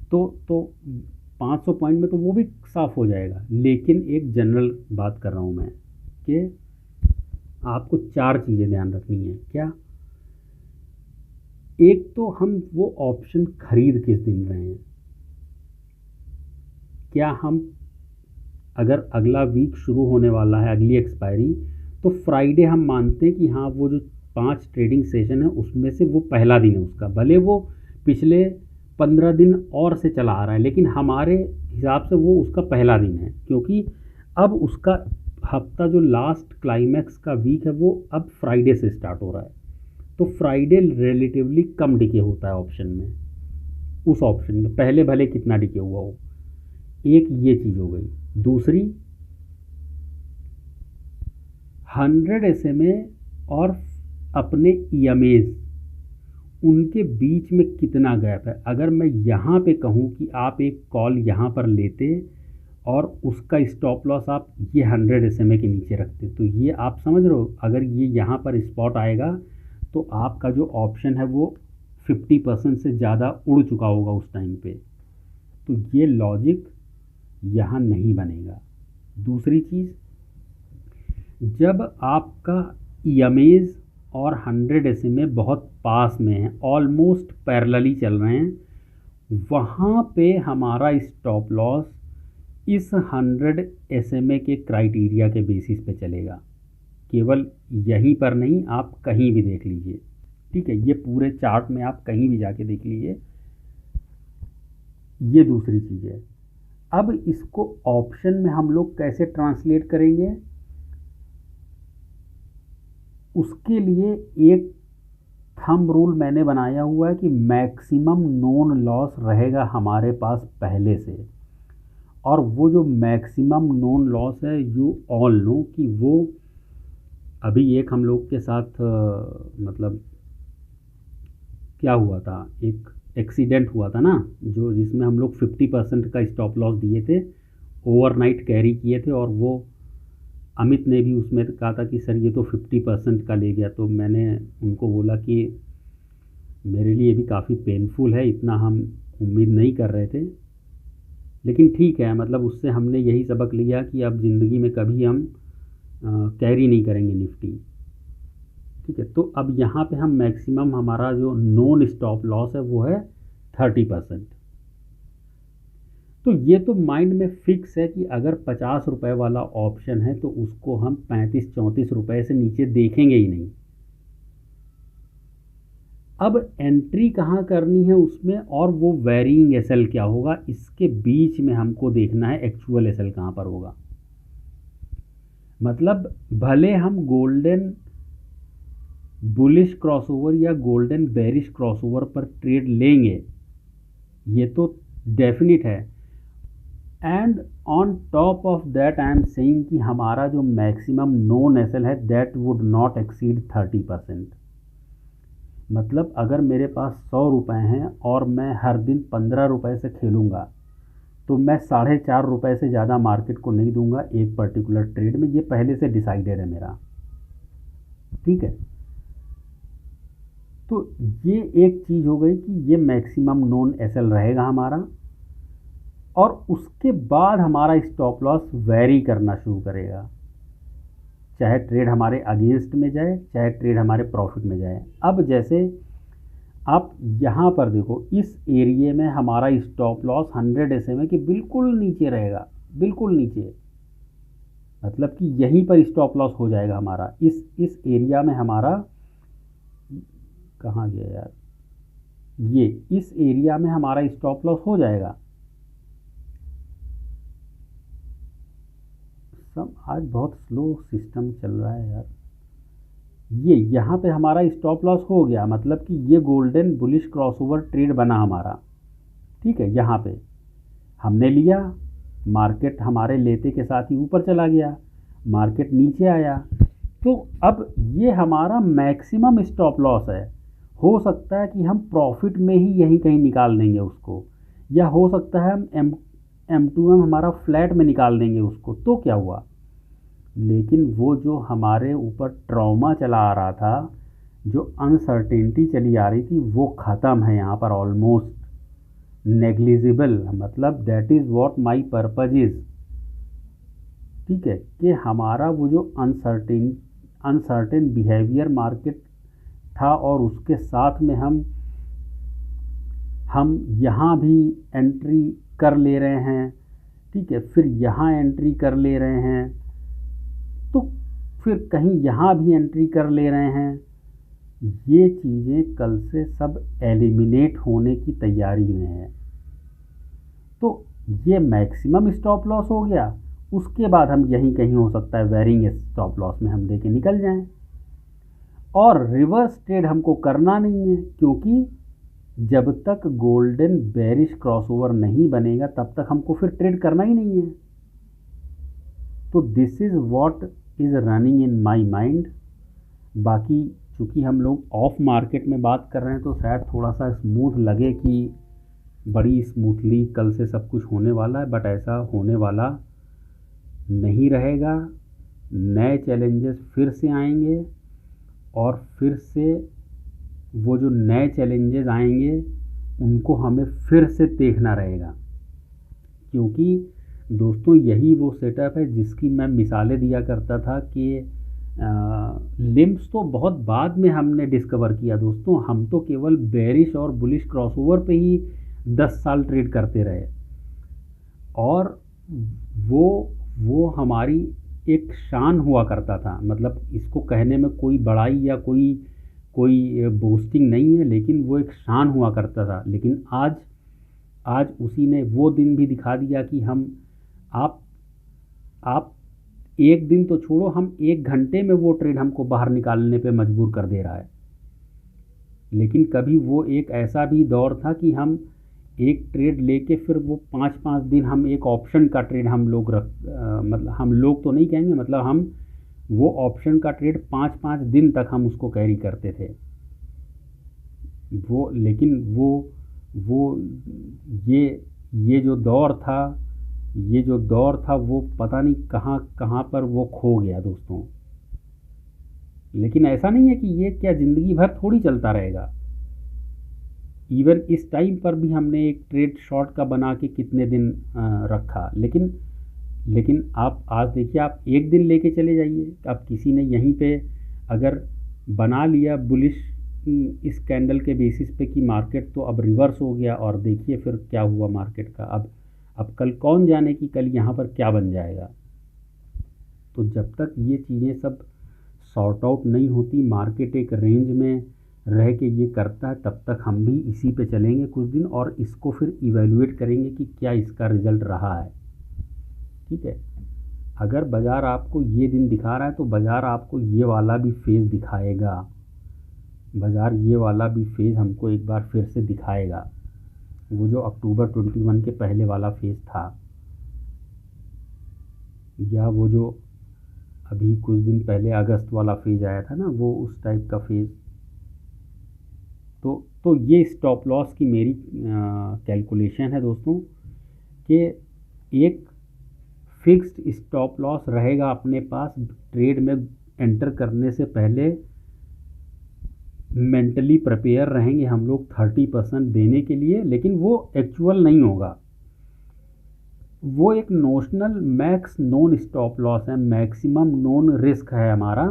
तो 500 पॉइंट में तो वो भी साफ़ हो जाएगा। लेकिन एक जनरल बात कर रहा हूँ मैं कि आपको 4 चीज़ें ध्यान रखनी है। क्या? एक तो हम वो ऑप्शन खरीद किस दिन रहे हैं। क्या हम, अगर अगला वीक शुरू होने वाला है, अगली एक्सपायरी, तो फ्राइडे हम मानते हैं कि हाँ वो जो 5 ट्रेडिंग सेशन है उसमें से वो पहला दिन है उसका, भले वो पिछले 15 दिन और से चला आ रहा है, लेकिन हमारे हिसाब से वो उसका पहला दिन है, क्योंकि अब उसका हफ्ता जो लास्ट क्लाइमैक्स का वीक है वो अब फ्राइडे से स्टार्ट हो रहा है। तो फ्राइडे रिलेटिवली कम डिके होता है ऑप्शन में, उस ऑप्शन में पहले भले कितना डिके हुआ हो। एक ये चीज़ हो गई। दूसरी, 100 SMA और अपने ईएमएज उनके बीच में कितना गैप है। अगर मैं यहाँ पे कहूँ कि आप एक कॉल यहाँ पर लेते और उसका स्टॉप लॉस आप ये 100 SMA के नीचे रखते, तो ये आप समझ रहे हो, अगर ये यहाँ पर स्पॉट आएगा तो आपका जो ऑप्शन है वो 50% से ज़्यादा उड़ चुका होगा उस टाइम पे। तो ये लॉजिक यहाँ नहीं बनेगा। दूसरी चीज़, जब आपका ईएमएज और 100 SMA बहुत पास में है, ऑलमोस्ट पैरेलली चल रहे हैं, वहाँ पे हमारा स्टॉप लॉस इस 100 SMA के क्राइटेरिया के बेसिस पे चलेगा। केवल यहीं पर नहीं, आप कहीं भी देख लीजिए, ठीक है, ये पूरे चार्ट में आप कहीं भी जाके देख लीजिए। ये दूसरी चीज़ है। अब इसको ऑप्शन में हम लोग कैसे ट्रांसलेट करेंगे, उसके लिए एक थंब रूल मैंने बनाया हुआ है कि मैक्सिमम नोन लॉस रहेगा हमारे पास पहले से, और वो जो मैक्सिमम नोन लॉस है यू ऑल नो कि वो अभी एक हम लोग के साथ मतलब क्या हुआ था, एक एक्सीडेंट हुआ था ना, जो जिसमें हम लोग 50% का स्टॉप लॉस दिए थे, ओवरनाइट कैरी किए थे और वो अमित ने भी उसमें कहा था कि सर ये तो 50% का ले गया, तो मैंने उनको बोला कि मेरे लिए भी काफ़ी पेनफुल है, इतना हम उम्मीद नहीं कर रहे थे, लेकिन ठीक है, मतलब उससे हमने यही सबक लिया कि अब ज़िंदगी में कभी हम कैरी नहीं करेंगे निफ्टी। ठीक है, तो अब यहाँ पे हम मैक्सिमम हमारा जो नॉन स्टॉप लॉस है वो है 30%। तो ये तो माइंड में फिक्स है कि अगर 50 रुपये वाला ऑप्शन है तो उसको हम 35-34 रुपये से नीचे देखेंगे ही नहीं। अब एंट्री कहाँ करनी है उसमें, और वो वेरिंग एसएल क्या होगा, इसके बीच में हमको देखना है एक्चुअल एसएल कहाँ पर होगा। मतलब भले हम गोल्डन बुलिश क्रॉसओवर या गोल्डन बेरिश क्रॉसओवर पर ट्रेड लेंगे, ये तो डेफिनेट है, and on top of that I am saying कि हमारा जो मैक्सिमम नॉन एसएल है दैट वुड नॉट एक्सीड 30%। मतलब अगर मेरे पास 100 रुपये हैं और मैं हर दिन 15 रुपये से खेलूँगा तो मैं 4.5 रुपये से ज़्यादा मार्केट को नहीं दूंगा एक पर्टिकुलर ट्रेड में, ये पहले से डिसाइडेड है मेरा। ठीक है, तो ये एक चीज़ हो गई कि ये मैक्सिमम नॉन एसएल रहेगा हमारा, और उसके बाद हमारा स्टॉप लॉस वेरी करना शुरू करेगा, चाहे ट्रेड हमारे अगेंस्ट में जाए चाहे ट्रेड हमारे प्रॉफिट में जाए। अब जैसे आप यहाँ पर देखो, इस एरिए में हमारा स्टॉप लॉस 100 SMA के बिल्कुल नीचे रहेगा, बिल्कुल नीचे, मतलब कि यहीं पर स्टॉप लॉस हो जाएगा हमारा। इस एरिया में हमारा, कहाँ गया यार, ये इस एरिया में हमारा स्टॉप लॉस हो जाएगा। सब आज बहुत स्लो सिस्टम चल रहा है यार। ये यहाँ पे हमारा स्टॉप लॉस हो गया, मतलब कि ये गोल्डन बुलिश क्रॉसओवर ट्रेड बना हमारा। ठीक है, यहाँ पे हमने लिया, मार्केट हमारे लेते के साथ ही ऊपर चला गया, मार्केट नीचे आया, तो अब ये हमारा मैक्सिमम स्टॉप लॉस है। हो सकता है कि हम प्रॉफिट में ही यहीं कहीं निकाल देंगे उसको, या हो सकता है हम M2M हमारा फ्लैट में निकाल देंगे उसको, तो क्या हुआ। लेकिन वो जो हमारे ऊपर ट्रॉमा चला आ रहा था, जो अनसर्टेनिटी चली आ रही थी, वो ख़त्म है यहाँ पर, ऑलमोस्ट नेग्लिजिबल। मतलब that is what my purpose is. ठीक है, कि हमारा वो जो अनसर्टेन बिहेवियर मार्केट था, और उसके साथ में हम यहाँ भी एंट्री कर ले रहे हैं, ठीक है, फिर यहाँ एंट्री कर ले रहे हैं, तो फिर कहीं यहाँ भी एंट्री कर ले रहे हैं। ये चीज़ें कल से सब एलिमिनेट होने की तैयारी में है। तो ये मैक्सिमम स्टॉप लॉस हो गया, उसके बाद हम यहीं कहीं हो सकता है वेरिंग स्टॉप लॉस में हम देके निकल जाएं, और रिवर्स ट्रेड हमको करना नहीं है, क्योंकि जब तक गोल्डन बेरिश क्रॉसओवर नहीं बनेगा तब तक हमको फिर ट्रेड करना ही नहीं है। तो this is what is running in my mind. बाकी चूँकि हम लोग ऑफ मार्केट में बात कर रहे हैं तो शायद थोड़ा सा स्मूथ लगे कि बड़ी स्मूथली कल से सब कुछ होने वाला है, बट ऐसा होने वाला नहीं रहेगा। नए चैलेंजेस फिर से आएंगे, और फिर से वो जो नए चैलेंजेस आएंगे उनको हमें फिर से देखना रहेगा, क्योंकि दोस्तों यही वो सेटअप है जिसकी मैं मिसालें दिया करता था कि लिम्स तो बहुत बाद में हमने डिस्कवर किया दोस्तों, हम तो केवल बेरिश और बुलिश क्रॉसओवर पे ही 10 साल ट्रेड करते रहे, और वो हमारी एक शान हुआ करता था। मतलब इसको कहने में कोई बड़ाई या कोई बोस्टिंग नहीं है, लेकिन वो एक शान हुआ करता था। लेकिन आज उसी ने वो दिन भी दिखा दिया कि आप एक दिन तो छोड़ो, हम 1 घंटे में वो ट्रेड हमको बाहर निकालने पे मजबूर कर दे रहा है। लेकिन कभी वो एक ऐसा भी दौर था कि हम एक ट्रेड लेके फिर वो 5-5 दिन हम एक ऑप्शन का ट्रेड हम लोग मतलब हम लोग तो नहीं कहेंगे, मतलब हम वो ऑप्शन का ट्रेड 5-5 दिन तक हम उसको कैरी करते थे। लेकिन ये जो दौर था ये जो दौर था वो पता नहीं कहाँ कहाँ पर वो खो गया दोस्तों। लेकिन ऐसा नहीं है कि ये क्या ज़िंदगी भर थोड़ी चलता रहेगा। इवन इस टाइम पर भी हमने एक ट्रेड शॉर्ट का बना के कितने दिन रखा, लेकिन लेकिन आप आज देखिए, आप एक दिन लेके चले जाइए, अब किसी ने यहीं पे अगर बना लिया बुलिश इस कैंडल के बेसिस पे कि मार्केट तो अब रिवर्स हो गया, और देखिए फिर क्या हुआ मार्केट का। अब कल कौन जाने कि कल यहाँ पर क्या बन जाएगा। तो जब तक ये चीज़ें सब सॉर्ट आउट नहीं होती, मार्केट एक रेंज में रह के ये करता है, तब तक हम भी इसी पे चलेंगे कुछ दिन, और इसको फिर इवैल्यूएट करेंगे कि क्या इसका रिज़ल्ट रहा है। ठीक है, अगर बाज़ार आपको ये दिन दिखा रहा है तो बाज़ार आपको ये वाला भी फेज़ दिखाएगा। बाज़ार ये वाला भी फेज़ हमको एक बार फिर से दिखाएगा, वो जो अक्टूबर 21 के पहले वाला फेज़ था, या वो जो अभी कुछ दिन पहले अगस्त वाला फेज़ आया था ना, वो उस टाइप का फेज़। तो ये स्टॉप लॉस की मेरी कैलकुलेशन है दोस्तों, कि एक फिक्स्ड स्टॉप लॉस रहेगा अपने पास ट्रेड में एंटर करने से पहले। मेंटली प्रिपेयर रहेंगे हम लोग 30% देने के लिए, लेकिन वो एक्चुअल नहीं होगा, वो एक notional max known stop loss है, मैक्सिमम नोन रिस्क है हमारा।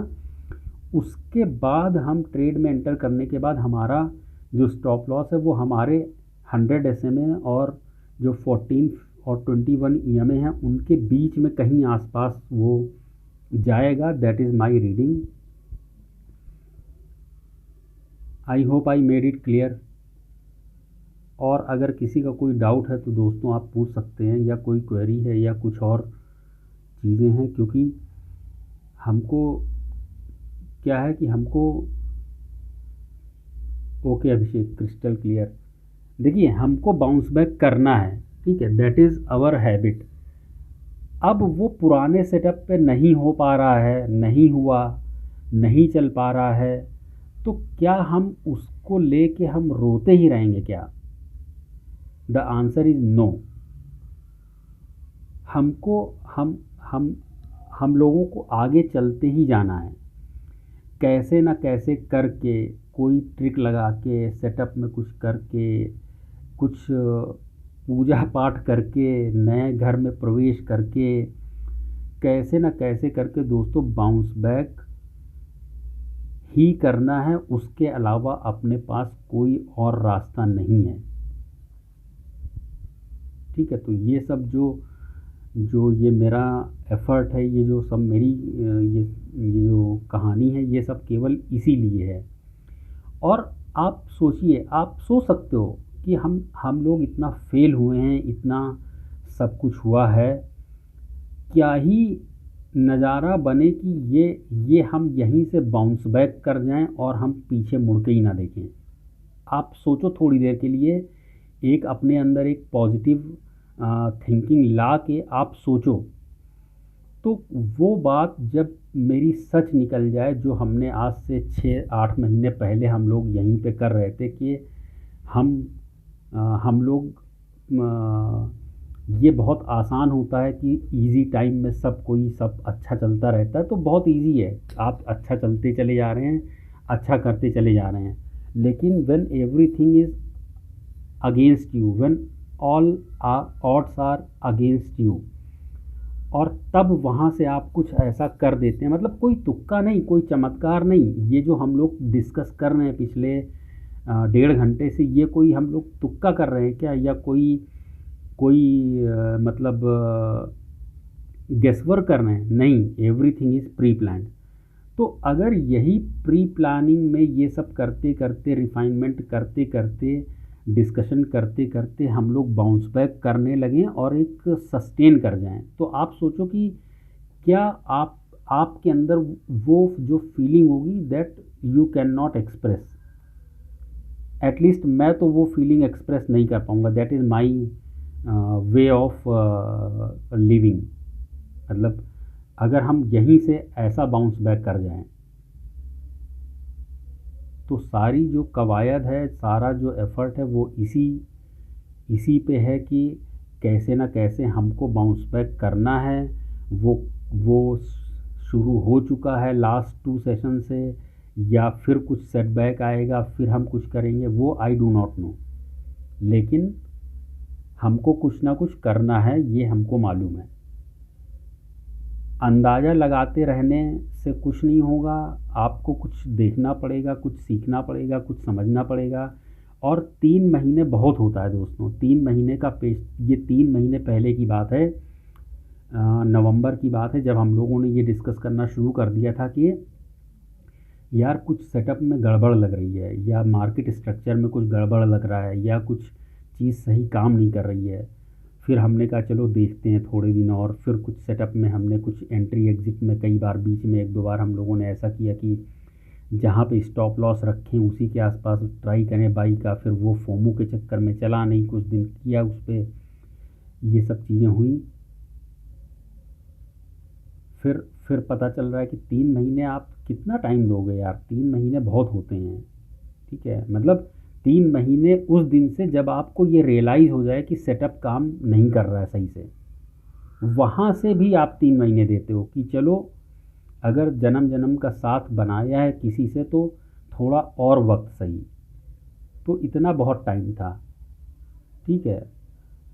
उसके बाद हम ट्रेड में एंटर करने के बाद हमारा जो स्टॉप लॉस है वो हमारे 100 SMA और जो 14 और 21 EMA हैं उनके बीच में कहीं आसपास वो जाएगा। That is my reading. I hope I made it clear. और अगर किसी का कोई डाउट है तो दोस्तों आप पूछ सकते हैं, या कोई क्वेरी है या कुछ और चीज़ें हैं, क्योंकि हमको क्या है कि हमको ओके अभिषेक, क्रिस्टल क्लियर। देखिए, हमको बाउंस बैक करना है, ठीक है, दैट इज़ आवर हैबिट। अब वो पुराने सेटअप पे नहीं हो पा रहा है, नहीं हुआ, नहीं चल पा रहा है, तो क्या हम उसको लेके हम रोते ही रहेंगे क्या? The answer is no. हमको हम लोगों को आगे चलते ही जाना है, कैसे ना कैसे करके, कोई ट्रिक लगा के, सेटअप में कुछ करके, कुछ पूजा पाठ करके, नए घर में प्रवेश करके, कैसे ना कैसे करके दोस्तों बाउंस बैक ही करना है। उसके अलावा अपने पास कोई और रास्ता नहीं है। ठीक है, तो ये सब जो ये मेरा एफ़र्ट है, ये जो सब मेरी ये जो कहानी है, ये सब केवल इसीलिए है। और आप सोचिए, आप सोच सकते हो कि हम लोग इतना फेल हुए हैं, इतना सब कुछ हुआ है, क्या ही नज़ारा बने कि ये हम यहीं से बाउंस बैक कर जाएं और हम पीछे मुड़ के ही ना देखें। आप सोचो थोड़ी देर के लिए, एक अपने अंदर एक पॉजिटिव थिंकिंग ला के आप सोचो, तो वो बात जब मेरी सच निकल जाए, जो हमने आज से 6-8 महीने पहले हम लोग यहीं पे कर रहे थे, कि हम लोग ये बहुत आसान होता है कि इजी टाइम में सब अच्छा चलता रहता है, तो बहुत इजी है, आप अच्छा चलते चले जा रहे हैं, अच्छा करते चले जा रहे हैं। लेकिन when everything is against you, when all odds are against you, और तब वहाँ से आप कुछ ऐसा कर देते हैं, मतलब कोई तुक्का नहीं, कोई चमत्कार नहीं, ये जो हम लोग डिस्कस कर रहे हैं पिछले 1.5 घंटे से, ये कोई हम लोग तुक्का कर रहे हैं क्या, या कोई मतलब गेसवर्क कर रहे हैं? नहीं, एवरीथिंग इज़ प्री प्लान्ड। तो अगर यही प्री प्लानिंग में ये सब करते करते, रिफाइनमेंट करते करते, डिस्कशन करते करते हम लोग बाउंस बैक करने लगें और एक सस्टेन कर जाएं, तो आप सोचो कि क्या आपके अंदर वो जो फीलिंग होगी that you can not express. At least मैं तो वो फीलिंग एक्सप्रेस नहीं कर पाऊँगा। That is my way of living. मतलब अगर हम यहीं से ऐसा बाउंस बैक कर जाएं, तो सारी जो कवायद है, सारा जो एफ़र्ट है, वो इसी पे है कि कैसे ना कैसे हमको बाउंस बैक करना है। वो शुरू हो चुका है लास्ट 2 सेशन से, या फिर कुछ सेटबैक आएगा फिर हम कुछ करेंगे, वो आई डू नॉट नो। लेकिन हमको कुछ ना कुछ करना है, ये हमको मालूम है। अंदाज़ा लगाते रहने से कुछ नहीं होगा, आपको कुछ देखना पड़ेगा, कुछ सीखना पड़ेगा, कुछ समझना पड़ेगा। और 3 महीने बहुत होता है दोस्तों। 3 महीने का ये 3 महीने पहले की बात है, नवंबर की बात है, जब हम लोगों ने ये डिस्कस करना शुरू कर दिया था कि यार कुछ सेटअप में गड़बड़ लग रही है, या मार्केट स्ट्रक्चर में कुछ गड़बड़ लग रहा है, या कुछ चीज़ सही काम नहीं कर रही है। फिर हमने कहा चलो देखते हैं थोड़े दिन और। फिर कुछ सेटअप में हमने कुछ एंट्री एग्ज़िट में कई बार बीच में 1-2 बार हम लोगों ने ऐसा किया कि जहाँ पे स्टॉप लॉस रखें उसी के आसपास ट्राई करें बाई का। फिर वो फोमो के चक्कर में चला नहीं, कुछ दिन किया उस पर, ये सब चीज़ें हुई। फिर पता चल रहा है कि 3 महीने आप कितना टाइम दोगे यार, 3 महीने बहुत होते हैं। ठीक है, मतलब 3 महीने उस दिन से जब आपको ये रियलाइज़ हो जाए कि सेटअप काम नहीं कर रहा है सही से, वहाँ से भी आप 3 महीने देते हो कि चलो अगर जन्म जन्म का साथ बनाया है किसी से तो थोड़ा और वक्त सही। तो इतना बहुत टाइम था, ठीक है।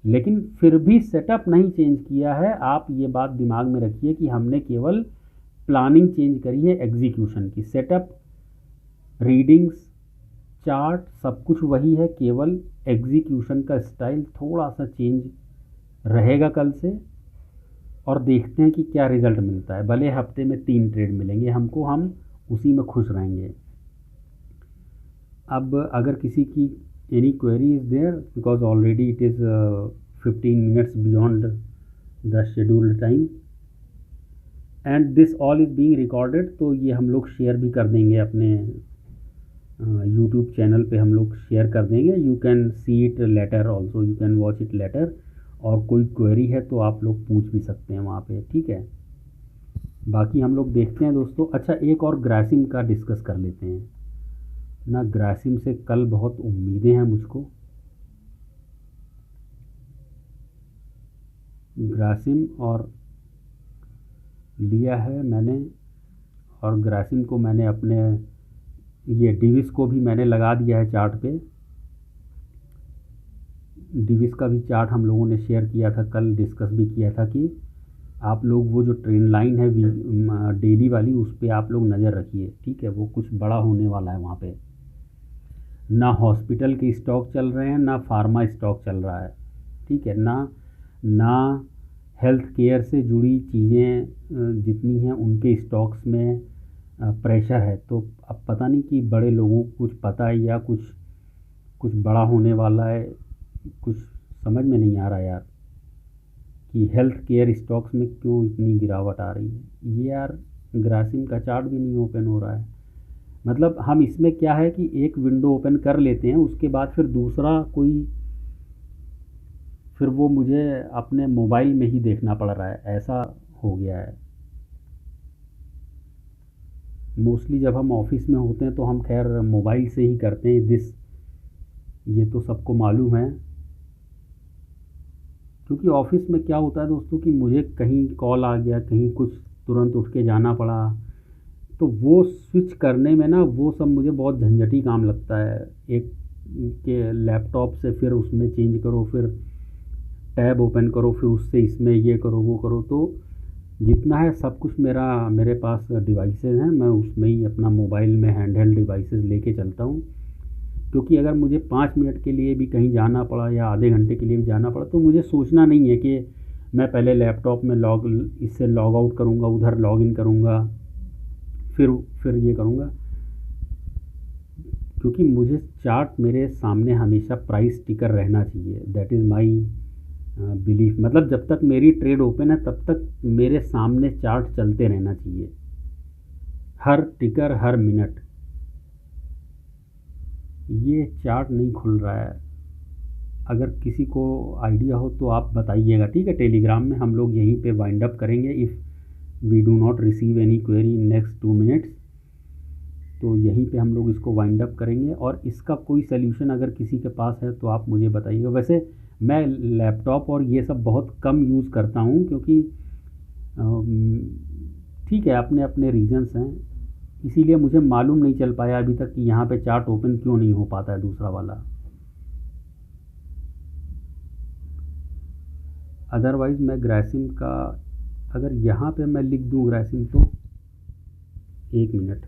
लेकिन फिर भी सेटअप नहीं चेंज किया है। आप ये बात दिमाग में रखिए कि हमने केवल प्लानिंग चेंज करी है एग्जीक्यूशन की। सेटअप, रीडिंग्स, चार्ट सब कुछ वही है, केवल एग्जीक्यूशन का स्टाइल थोड़ा सा चेंज रहेगा कल से। और देखते हैं कि क्या रिज़ल्ट मिलता है। भले हफ्ते में 3 ट्रेड मिलेंगे हमको, हम उसी में खुश रहेंगे। अब अगर किसी की any query is there, because already it is 15 minutes beyond the scheduled time and this all is being recorded. तो ये हम लोग शेयर भी कर देंगे अपने यूट्यूब चैनल पे, हम लोग शेयर कर देंगे। You can see it later also, you can watch it later. और कोई क्वेरी है तो आप लोग पूछ भी सकते हैं वहाँ पे, ठीक है। बाकी हम लोग देखते हैं दोस्तों। अच्छा, एक और ग्रासिम का डिस्कस कर लेते हैं ना। ग्रासिम से कल बहुत उम्मीदें हैं मुझको। ग्रासिम और लिया है मैंने, और ग्रासिम को मैंने अपने ये डिविस को भी मैंने लगा दिया है चार्ट पे। डिविस का भी चार्ट हम लोगों ने शेयर किया था, कल डिस्कस भी किया था कि आप लोग वो जो ट्रेंड लाइन है डेली वाली, उस पर आप लोग नज़र रखिए, ठीक है। वो कुछ बड़ा होने वाला है वहाँ पे। ना हॉस्पिटल के स्टॉक चल रहे हैं, ना फार्मा स्टॉक चल रहा है, ठीक है। ना हेल्थ केयर से जुड़ी चीज़ें जितनी हैं उनके स्टॉक्स में प्रेशर है। तो अब पता नहीं कि बड़े लोगों को कुछ पता है या कुछ बड़ा होने वाला है, कुछ समझ में नहीं आ रहा यार कि हेल्थ केयर स्टॉक्स में क्यों इतनी गिरावट आ रही है। ये यार ग्रासिम का चार्ट भी नहीं ओपन हो रहा है। मतलब हम इसमें क्या है कि एक विंडो ओपन कर लेते हैं, उसके बाद फिर दूसरा कोई, फिर वो मुझे अपने मोबाइल में ही देखना पड़ रहा है, ऐसा हो गया है। मोस्टली जब हम ऑफिस में होते हैं तो हम खैर मोबाइल से ही करते हैं ये तो सबको मालूम है। क्योंकि ऑफिस में क्या होता है दोस्तों कि मुझे कहीं कॉल आ गया, कहीं कुछ तुरंत उठ के जाना पड़ा, तो वो स्विच करने में ना वो सब मुझे बहुत झंझटी काम लगता है। एक के लैपटॉप से फिर उसमें चेंज करो, फिर टैब ओपन करो, फिर उससे इसमें ये करो वो करो। तो जितना है सब कुछ मेरे पास डिवाइसेस हैं, मैं उसमें ही अपना मोबाइल में हैंडहेल्ड डिवाइसेस लेके चलता हूँ। क्योंकि अगर मुझे 5 मिनट के लिए भी कहीं जाना पड़ा या आधे घंटे के लिए भी जाना पड़ा, तो मुझे सोचना नहीं है कि मैं पहले लैपटॉप में इससे लॉग आउट करूँगा, उधर लॉग इन करूँगा, फिर ये करूँगा। क्योंकि मुझे चार्ट मेरे सामने हमेशा प्राइस टिकर रहना चाहिए। That is my belief. मतलब जब तक मेरी ट्रेड ओपन है तब तक मेरे सामने चार्ट चलते रहना चाहिए, हर टिकर हर मिनट। ये चार्ट नहीं खुल रहा है। अगर किसी को आइडिया हो तो आप बताइएगा, ठीक है। टेलीग्राम में हम लोग यहीं पे वाइंड अप करेंगे। If we do not receive any query in next 2 minutes, तो यहीं पे हम लोग इसको वाइंड अप करेंगे। और इसका कोई सल्यूशन अगर किसी के पास है तो आप मुझे बताइएगा। वैसे मैं लैपटॉप और ये सब बहुत कम यूज़ करता हूँ, क्योंकि ठीक है, अपने अपने रीजंस हैं, इसीलिए मुझे मालूम नहीं चल पाया अभी तक कि यहाँ पे चार्ट ओपन क्यों नहीं हो पाता है दूसरा वाला। अदरवाइज़ मैं ग्रासिम का, अगर यहाँ पे मैं लिख दूँ ग्रासिम, तो 1 मिनट,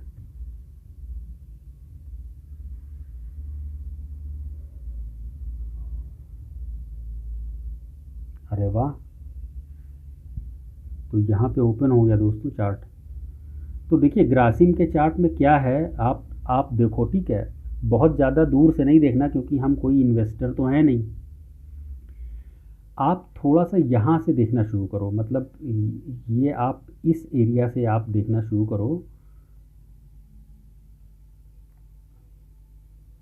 अरे वाह, तो यहाँ पे ओपन हो गया दोस्तों चार्ट। तो देखिए ग्रासिम के चार्ट में क्या है, आप देखो, ठीक है, बहुत ज़्यादा दूर से नहीं देखना, क्योंकि हम कोई इन्वेस्टर तो हैं नहीं। आप थोड़ा सा यहाँ से देखना शुरू करो, मतलब ये आप इस एरिया से आप देखना शुरू करो।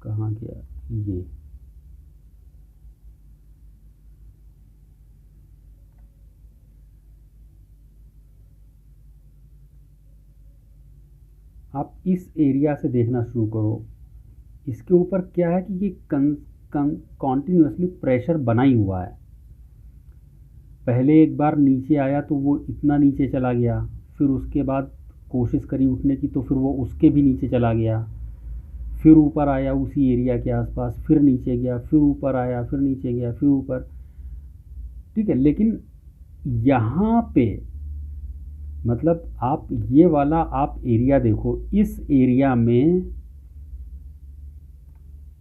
कहाँ गया ये, आप इस एरिया से देखना शुरू करो। इसके ऊपर क्या है कि ये कॉन्टिन्यूसली प्रेशर बना ही हुआ है। पहले एक बार नीचे आया तो वो इतना नीचे चला गया, फिर उसके बाद कोशिश करी उठने की तो फिर वो उसके भी नीचे चला गया, फिर ऊपर आया उसी एरिया के आसपास, फिर नीचे गया, फिर ऊपर आया, फिर नीचे गया, फिर ऊपर, ठीक है। लेकिन यहाँ पे मतलब आप ये वाला आप एरिया देखो, इस एरिया में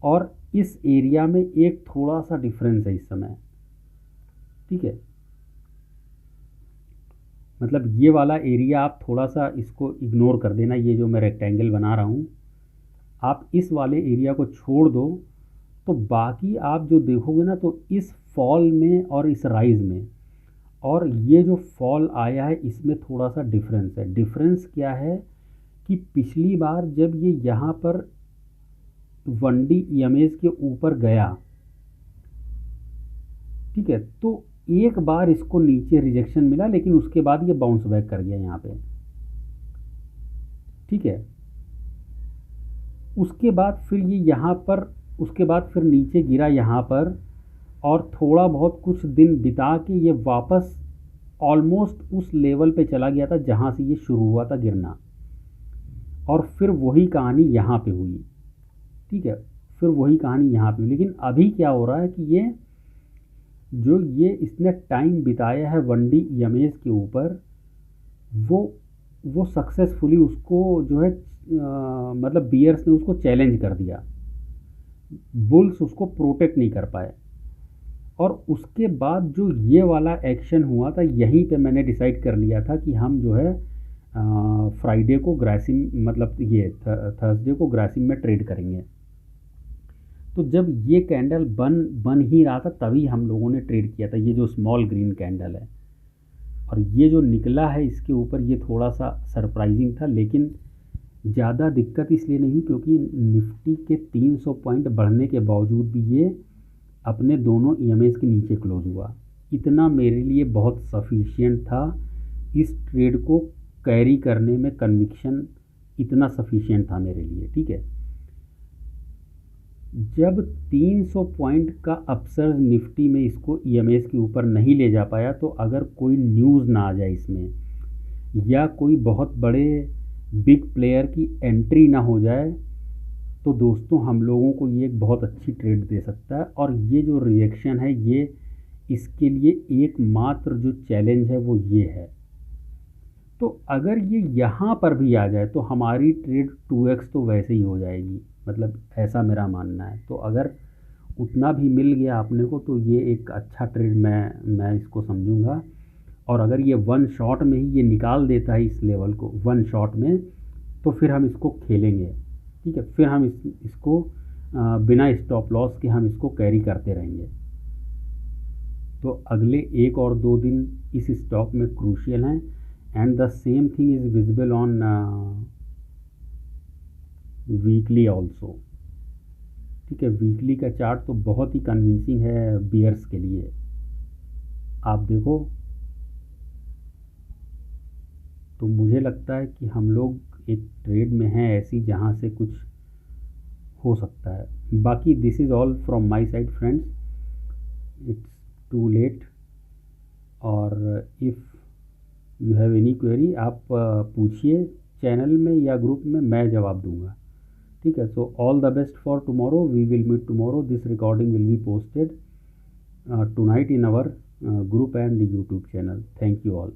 और इस एरिया में एक थोड़ा सा डिफरेंस है इस समय, ठीक है। मतलब ये वाला एरिया आप थोड़ा सा इसको इग्नोर कर देना, ये जो मैं रेक्टेंगल बना रहा हूँ, आप इस वाले एरिया को छोड़ दो, तो बाकी आप जो देखोगे ना, तो इस फॉल में और इस राइज में, और ये जो फॉल आया है इसमें थोड़ा सा डिफरेंस है। डिफरेंस क्या है कि पिछली बार जब ये यहाँ पर 1D EMAs के ऊपर गया, ठीक है, तो एक बार इसको नीचे रिजेक्शन मिला, लेकिन उसके बाद ये बाउंस बैक कर गया यहाँ पे, ठीक है। उसके बाद फिर ये यहाँ पर, उसके बाद फिर नीचे गिरा यहाँ पर, और थोड़ा बहुत कुछ दिन बिता के ये वापस ऑलमोस्ट उस लेवल पे चला गया था जहाँ से ये शुरू हुआ था गिरना, और फिर वही कहानी यहाँ पे हुई, ठीक है, फिर वही कहानी यहाँ पे। लेकिन अभी क्या हो रहा है कि ये जो ये इसने टाइम बिताया है 1D EMAs के ऊपर, वो सक्सेसफुली उसको जो है मतलब बियर्स ने उसको चैलेंज कर दिया, बुल्स उसको प्रोटेक्ट नहीं कर पाए। और उसके बाद जो ये वाला एक्शन हुआ था, यहीं पे मैंने डिसाइड कर लिया था कि हम जो है फ्राइडे को ग्रासिम, मतलब ये थर्सडे को ग्रासिम में ट्रेड करेंगे। तो जब ये कैंडल बन ही रहा था तभी हम लोगों ने ट्रेड किया था, ये जो स्मॉल ग्रीन कैंडल है। और ये जो निकला है इसके ऊपर, ये थोड़ा सा सरप्राइजिंग था, लेकिन ज़्यादा दिक्कत इसलिए नहीं क्योंकि निफ्टी के 300 पॉइंट बढ़ने के बावजूद भी ये अपने दोनों EMAs के नीचे क्लोज हुआ। इतना मेरे लिए बहुत सफिशिएंट था, इस ट्रेड को कैरी करने में कन्विक्शन इतना सफिशिएंट था मेरे लिए, ठीक है। जब 300 पॉइंट का अपसर्ज निफ्टी में इसको EMAs के ऊपर नहीं ले जा पाया, तो अगर कोई न्यूज़ ना आ जाए इसमें, या कोई बहुत बड़े बिग प्लेयर की एंट्री ना हो जाए, तो दोस्तों हम लोगों को ये एक बहुत अच्छी ट्रेड दे सकता है। और ये जो रिएक्शन है, ये इसके लिए एकमात्र जो चैलेंज है वो ये है। तो अगर ये यहाँ पर भी आ जाए तो हमारी ट्रेड 2x तो वैसे ही हो जाएगी, मतलब ऐसा मेरा मानना है। तो अगर उतना भी मिल गया आपने को तो ये एक अच्छा ट्रेड मैं इसको समझूंगा। और अगर ये वन शॉट में ही ये निकाल देता है इस लेवल को वन शॉट में, तो फिर हम इसको खेलेंगे, ठीक है। फिर हम इसको बिना स्टॉप लॉस के हम इसको कैरी करते रहेंगे। तो अगले 1 और 2 दिन इस स्टॉक में क्रूशियल हैं, and the same thing is visible on weekly also, ठीक है। वीकली का चार्ट तो बहुत ही कन्विंसिंग है बियर्स के लिए। आप देखो, तो मुझे लगता है कि हम लोग एक ट्रेड में हैं ऐसी जहां से कुछ हो सकता है। बाकी this is all from my side friends. It's too late. और if you have any query आप पूछिए चैनल में या ग्रुप में, मैं जवाब दूंगा। ठीक है, so all the best for tomorrow, we will meet tomorrow. This recording will be posted tonight in our group and the YouTube channel. Thank you all.